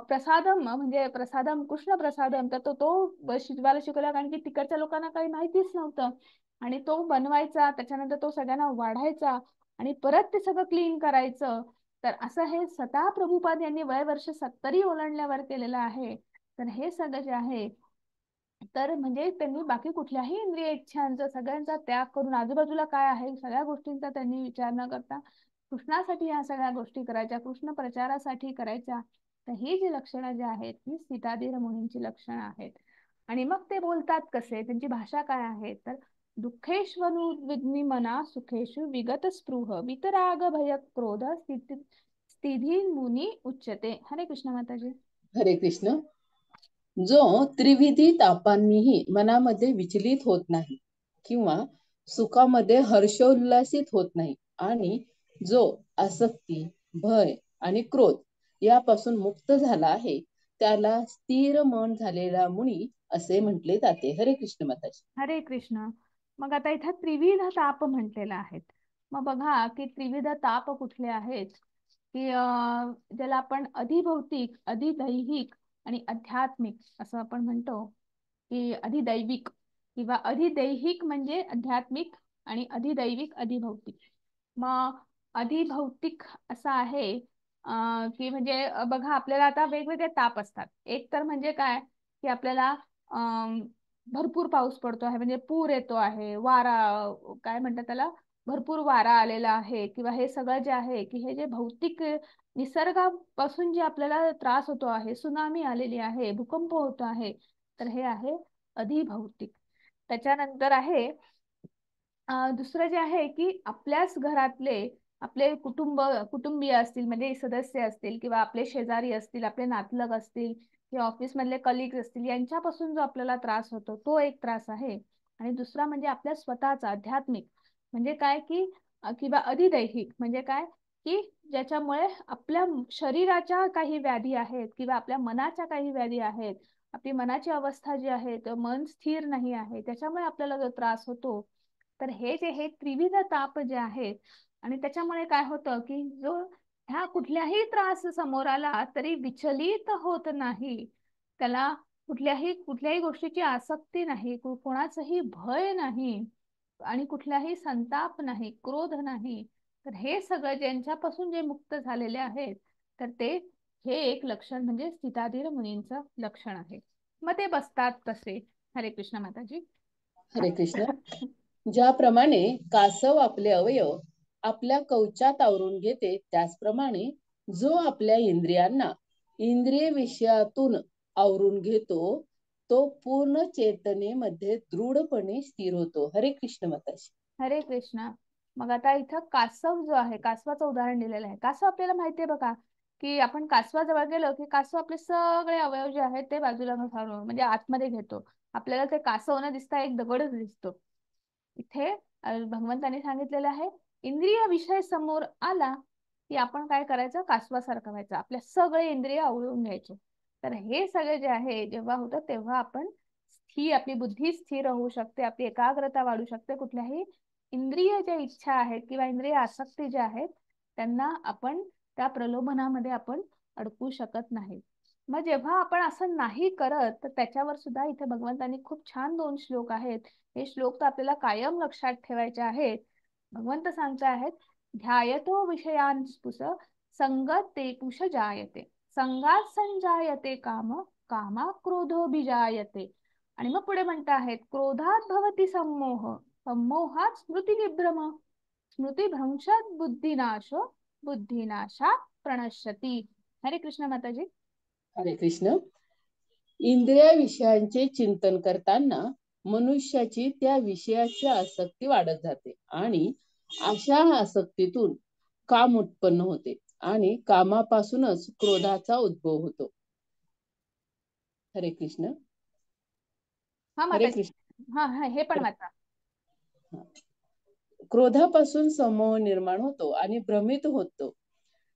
प्रसादम म्हणजे प्रसादम, कृष्ण प्रसादम, तर तो शिजवायला शिकवला, कारण की तिकडच्या लोकांना काही माहितीच नव्हतं. आणि तो बनवायचा, त्याच्यानंतर तो सगळ्यांना वाढायचा आणि परत ते सगळं क्लीन करायचं. तर असं हे स्वतः प्रभुपाद यांनी वय वर्ष 70 ओलांडल्यावर केलेलं आहे. तर हे सगळं जे आहे तर म्हणजे त्यांनी बाकी कुठल्याही इंद्रिय इच्छांचा सगळ्यांचा त्याग करून आजूबाजूला काय आहे सगळ्या गोष्टींचा त्यांनी विचार न करता कृष्णासाठी ह्या सगळ्या गोष्टी करायच्या, कृष्ण प्रचारासाठी करायच्या. तर ही जी लक्षणं जी आहेत ही सीताधीर मुनींची लक्षणं आहेत. आणि मग ते बोलतात कसे, त्यांची भाषा काय आहे, तर दुःखेष्वनुद्विग्नी मना सुखेषु विगत स्पृह वितराग भय क्रोध स्थिधी मुनी उच्यते. हरे कृष्ण माताजी. हरे कृष्ण. जो त्रिविधी तापांनीही मनामध्ये विचलित होत नाही किंवा सुखामध्ये हर्षोल्लासित होत नाही आणि जो आसक्ती, भय आणि क्रोध यापासून मुक्त झाला आहे त्याला स्थिर मन झालेला मुनी असे म्हटले जाते. हरे कृष्ण माताजी. हरे कृष्ण. मग आता इथं त्रिविध ताप म्हटलेला आहेत. मग बघा की त्रिविध ताप कुठले आहेत, की ज्याला आपण अधिभौतिक, अधिदैहिक आणि आध्यात्मिक असं आपण म्हणतो, की अधिदैविक किंवा अधिदैहिक म्हणजे आध्यात्मिक आणि अधिदैविक अधिभौतिक. मग अधिभौतिक असं आहे की म्हणजे बघा आपल्याला आता वेगवेगळे ताप असतात. एक तर म्हणजे काय, की आपल्याला भरपूर पाऊस पडतो आहे, म्हणजे पूर येतो आहे, वारा काय म्हणतात त्याला, भरपूर वारा आलेला आहे, किंवा हे सगळं जे आहे की हे जे भौतिक निसर्गापासून जे आपल्याला त्रास होतो आहे, सुनामी आलेली आहे, भूकंप होतो आहे, तर हे आहे अधिभौतिक. त्याच्यानंतर आहे दुसरं जे आहे की आपल्याच घरातले आपले कुटुंबीय असतील, म्हणजे सदस्य असतील, किंवा आपले शेजारी असतील, आपले नातलग असतील, किंवा ऑफिस मधले कलिग्स असतील, यांच्यापासून जो आपल्याला त्रास होतो तो एक त्रास आहे. आणि दुसरा म्हणजे आपल्या स्वतःचा आध्यात्मिक, म्हणजे काय की किंवा अधिदैहिक म्हणजे काय, की ज्याच्यामुळे आपल्या शरीराच्या काही व्याधी आहेत किंवा आपल्या मनाच्या काही व्याधी आहेत, आपली मनाची अवस्था जी आहे, तर मन स्थिर नाही आहे, त्याच्यामुळे आपल्याला जो त्रास होतो. तर हे त्रिविध ताप जे आहेत, आणि त्याच्यामुळे काय होतं की जो ह्या कुठल्याही त्रास समोर आला तरी विचलित होत नाही, त्याला कुठल्याही गोष्टीची आसक्ती नाही, कोणाचंही भय नाही, आणि कुठलाही संताप नाही, क्रोध नाही. तर हे सगळं ज्यांच्यापासून जे मुक्त झालेले आहेत, तर ते हे एक लक्षण म्हणजे स्थिताधीर मुनींचं लक्षण आहे. मग ते बसतात कसे. हरे कृष्ण माताजी. हरे कृष्ण. ज्याप्रमाणे कासव आपले अवयव आपल्या कवचात आवरून घेते त्याचप्रमाणे जो आपल्या इंद्रियांना इंद्रिय विषयातून आवरून घेतो तो पूर्ण चेतनेमध्ये दृढपणे स्थिर होतो. हरे कृष्ण माताजी. हरे कृष्णा. मग आता इथं कासव जो आहे, कासवाचं उदाहरण दिलेलं आहे. कासव आपल्याला माहितीये बघा, की आपण कासवाजवळ गेलो की कासव आपले सगळे अवयव जे आहेत ते बाजूला सारून म्हणजे आतमध्ये घेतो. आपल्याला ते कासव न दिसता एक दगडच दिसतो. इथे भगवंताने सांगितलेलं आहे, इंद्रिय विषय समोर आला की आपण काय करायचं, कासवासारखं व्हायचं, आपल्या सगळे इंद्रिय आवळून घ्यायचे. तर हे सगळे जे आहे जेव्हा होतं तेव्हा आपण आपली बुद्धी स्थिर होऊ शकते, आपली एकाग्रता वाढू शकते. कुठल्याही इंद्रिय ज्या इच्छा आहेत किंवा इंद्रिय आसक्ती ज्या आहेत त्यांना आपण त्या प्रलोभनामध्ये आपण अडकू शकत नाही. मग जेव्हा आपण असं नाही करत, तर त्याच्यावर सुद्धा इथे भगवंतांनी खूप छान 2 श्लोक आहेत. हे श्लोक तर आपल्याला कायम लक्षात ठेवायचे आहेत. भगवंत सांगत आहेत, ध्यायतो विषयान् स्पुष संगत ते कुश जायते, संगात संजायते काम, कामा क्रोधोभिजायते. आणि मग पुढे म्हणत आहेत, क्रोधात भवती सम्मोह, सम्मोहात स्मृती विभ्रम, स्मृतिभ्रंशात बुद्धिनाशो, बुद्धिनाशात प्रणश्यती. हरे कृष्ण माताजी. हरे कृष्ण. इंद्रिय विषयांचे चिंतन करताना मनुष्याची त्या विषयाची आसक्ती वाढत जाते आणि अशा आसक्तीतून काम उत्पन्न होते आणि कामापासूनच क्रोधाचा उद्भव होतो. हरे कृष्ण. हा हरे माताजी. कृष्ण. हा हा हे पण वाचा. क्रोधापासून समूह निर्माण होतो आणि भ्रमित होतो.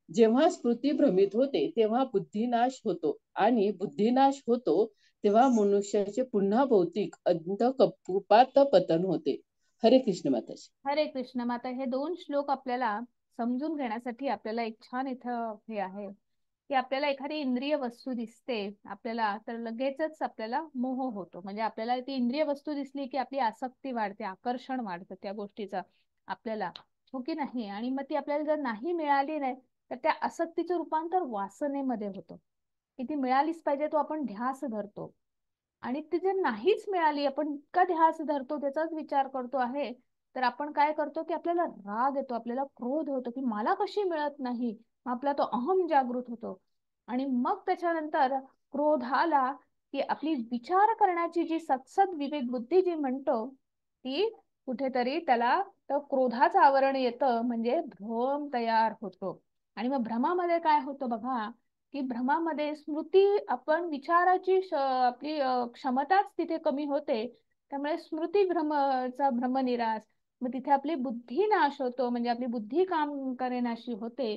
जेव्हा स्मृती भ्रमित होते तेव्हा बुद्धिनाश होतो आणि बुद्धिनाश होतो तेव्हा मनुष्याचे पुन्हा भौतिक अंधकूपात पतन होते. हरे कृष्ण माताजी. हरे कृष्ण माता. हे 2 श्लोक आपल्याला समजून घेण्यासाठी आपल्याला एक छान इथं हे आहे, की आपल्याला एखादी इंद्रिय वस्तू दिसते आपल्याला, तर लगेचच आपल्याला मोह होतो. म्हणजे आपल्याला ती इंद्रिय वस्तू दिसली की आपली आसक्ती वाढते, आकर्षण वाढतं त्या गोष्टीचं आपल्याला, हो की नाही. आणि मग ती आपल्याला जर नाही मिळाली नाही, तर त्या आसक्तीचं रूपांतर वासनेमध्ये होतं, की ती मिळालीच पाहिजे, तो आपण ध्यास धरतो. आणि ती जर नाहीच मिळाली, आपण इतका ध्यास धरतो, त्याचाच विचार करतो आहे, तर आपण काय करतो की आपल्याला राग येतो, आपल्याला क्रोध होतो की मला कशी मिळत नाही. आपला तो अहम जागृत होतो. आणि मग त्याच्यानंतर क्रोध आला की आपली विचार करण्याची जी सत्सद विवेक बुद्धी जी म्हणतो ती कुठेतरी त्याला तर क्रोधाचं आवरण येतं, म्हणजे भ्रम तयार होतो. आणि मग भ्रमामध्ये काय होतं बघा, की भ्रमामध्ये स्मृती, आपण विचाराची आपली क्षमताच तिथे कमी होते. त्यामुळे स्मृती भ्रमचा भ्रमनिरास, मग तिथे आपली बुद्धी नाश होतो, म्हणजे आपली बुद्धी काम करेनाशी होते.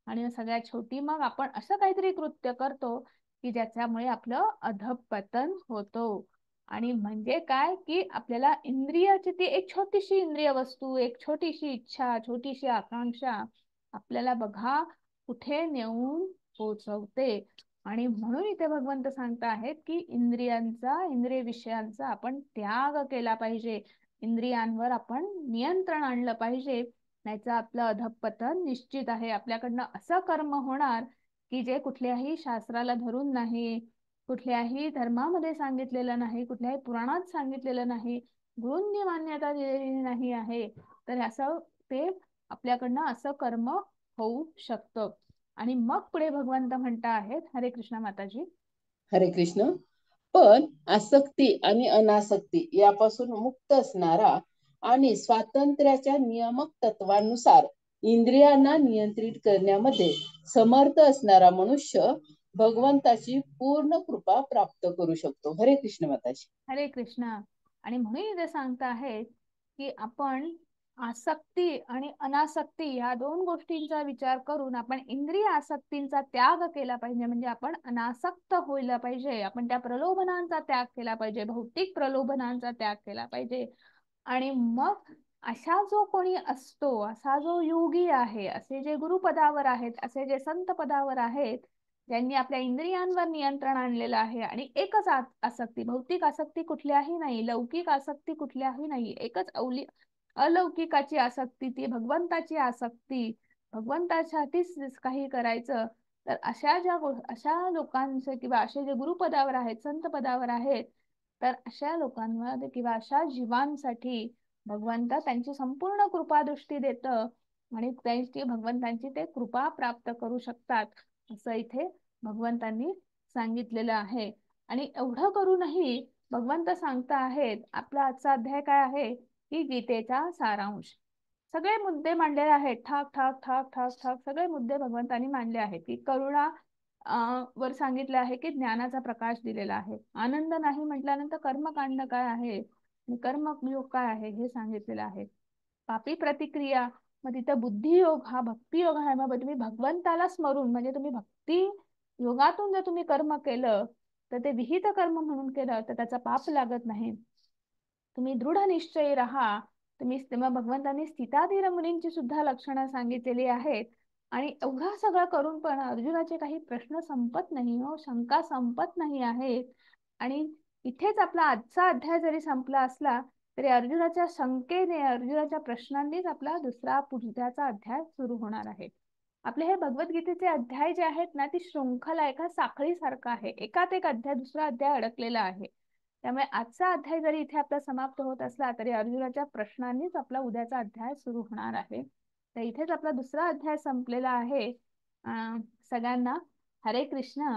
आणि सगळ्यात शेवटी मग आपण असं काहीतरी कृत्य करतो की ज्याच्यामुळे आपलं अधःपतन होतो. आणि म्हणजे काय, की आपल्याला इंद्रियाची ती एक छोटीशी इंद्रिय वस्तू, एक छोटीशी इच्छा, छोटीशी आकांक्षा आपल्याला बघा कुठे नेऊन पोचवते. आणि म्हणून इथे भगवंत सांगता आहेत की इंद्रिय विषयांचा आपण त्याग केला पाहिजे, इंद्रियांवर आपण नियंत्रण आणलं पाहिजे. नाहीतर आपलं अधःपतन निश्चित आहे. आपल्याकडनं असं कर्म होणार की जे कुठल्याही शास्त्राला धरून नाही, कुठल्याही धर्मामध्ये सांगितलेलं नाही, कुठल्याही पुराणात सांगितलेलं नाही, गुरूंनी मान्यता दिलेली नाही आहे. तर असं ते आपल्याकडनं असं कर्म होऊ शकतं. आणि मग पुढे भगवंत म्हणता आहेत, हरे कृष्ण माताजी. हरे कृष्ण. पण आसक्ती आणि अनासक्ती यापासून मुक्त असणारा आणि स्वातंत्र्याच्या नियामक तत्वानुसार इंद्रियांना नियंत्रित करण्यामध्ये समर्थ असणारा मनुष्य भगवंताची पूर्ण कृपा प्राप्त करू शकतो. हरे कृष्ण माताजी. हरे कृष्ण. आणि म्हणून इथे सांगता आहेत की आपण आसक्ती आणि अनासक्ती ह्या दोन गोष्टींचा विचार करून आपण इंद्रिय आसक्तींचा त्याग केला पाहिजे, म्हणजे आपण अनासक्त व्हायला पाहिजे, आपण त्या प्रलोभनांचा त्याग केला पाहिजे, भौतिक प्रलोभनांचा त्याग केला पाहिजे. आणि मग अशा जो कोणी असतो, असा जो योगी आहे, असे जे गुरुपदावर आहेत, असे जे संत पदावर आहेत, ज्यांनी आपल्या इंद्रियांवर नियंत्रण आणलेलं आहे, आणि एकच आसक्ती, भौतिक आसक्ती कुठल्याही नाही, लौकिक आसक्ती कुठल्याही नाही, एकच अलौकिकाची आसक्ती, ती भगवंताची आसक्ती, भगवंतासाठीच काही करायचं. तर अशा लोकांचे किंवा असे जे गुरुपदावर आहेत, संत पदावर आहेत, तर अशा लोकांवर किंवा अशा जीवांसाठी भगवंत त्यांची संपूर्ण कृपादृष्टी देतं आणि भगवंतांची ते कृपा प्राप्त करू शकतात, असं इथे भगवंतांनी सांगितलेलं आहे. आणि एवढं करूनही भगवंत सांगता आहेत, आपला आजचा अध्याय काय आहे की गीतेचा सारांश, सगळे मुद्दे मांडलेले आहेत, ठाक ठाक ठाक ठाक ठाक सगळे मुद्दे भगवंतांनी मांडले आहेत. की करुणा वर सांगितलं आहे की ज्ञानाचा प्रकाश दिलेला आहे, आनंद नाही म्हटल्यानंतर कर्मकांड काय आहे आणि कर्मयोग काय आहे हे सांगितलेलं आहे. पापी प्रतिक्रिया, मग तिथं बुद्धियोग हा भक्तियोग आहे. मग तुम्ही भगवंताला स्मरून, म्हणजे तुम्ही भक्ती योगातून जर तुम्ही कर्म केलं तर ते विहित कर्म म्हणून केलं तर त्याचा पाप लागत नाही. तुम्ही दृढ निश्चयी राहा. तेव्हा भगवंतांनी स्थिताधीर मुनींची सुद्धा लक्षणं सांगितलेली आहेत. आणि एवढं सगळं करून पण अर्जुनाचे काही प्रश्न संपत नाही हो, शंका संपत नाही आहेत. आणि इथेच आपला आजचा अध्याय जरी संपला असला तरी अर्जुनाच्या शंकेने, अर्जुनाच्या प्रश्नांनीच आपला पुढच्याचा अध्याय सुरू होणार आहे. आपले हे भगवद्गीतेचे अध्याय जे आहेत ना, ती शृंखला एका साखळीसारखं आहे, एकात एक अध्याय दुसरा अध्याय अडकलेला आहे. त्यामुळे आजचा अध्याय जरी इथे आपला समाप्त होत असला तरी अर्जुनाच्या प्रश्नांनीच आपला उद्याचा अध्याय सुरू होणार आहे. तर इथेच आपला दुसरा अध्याय संपलेला आहे. सगळ्यांना हरे कृष्ण.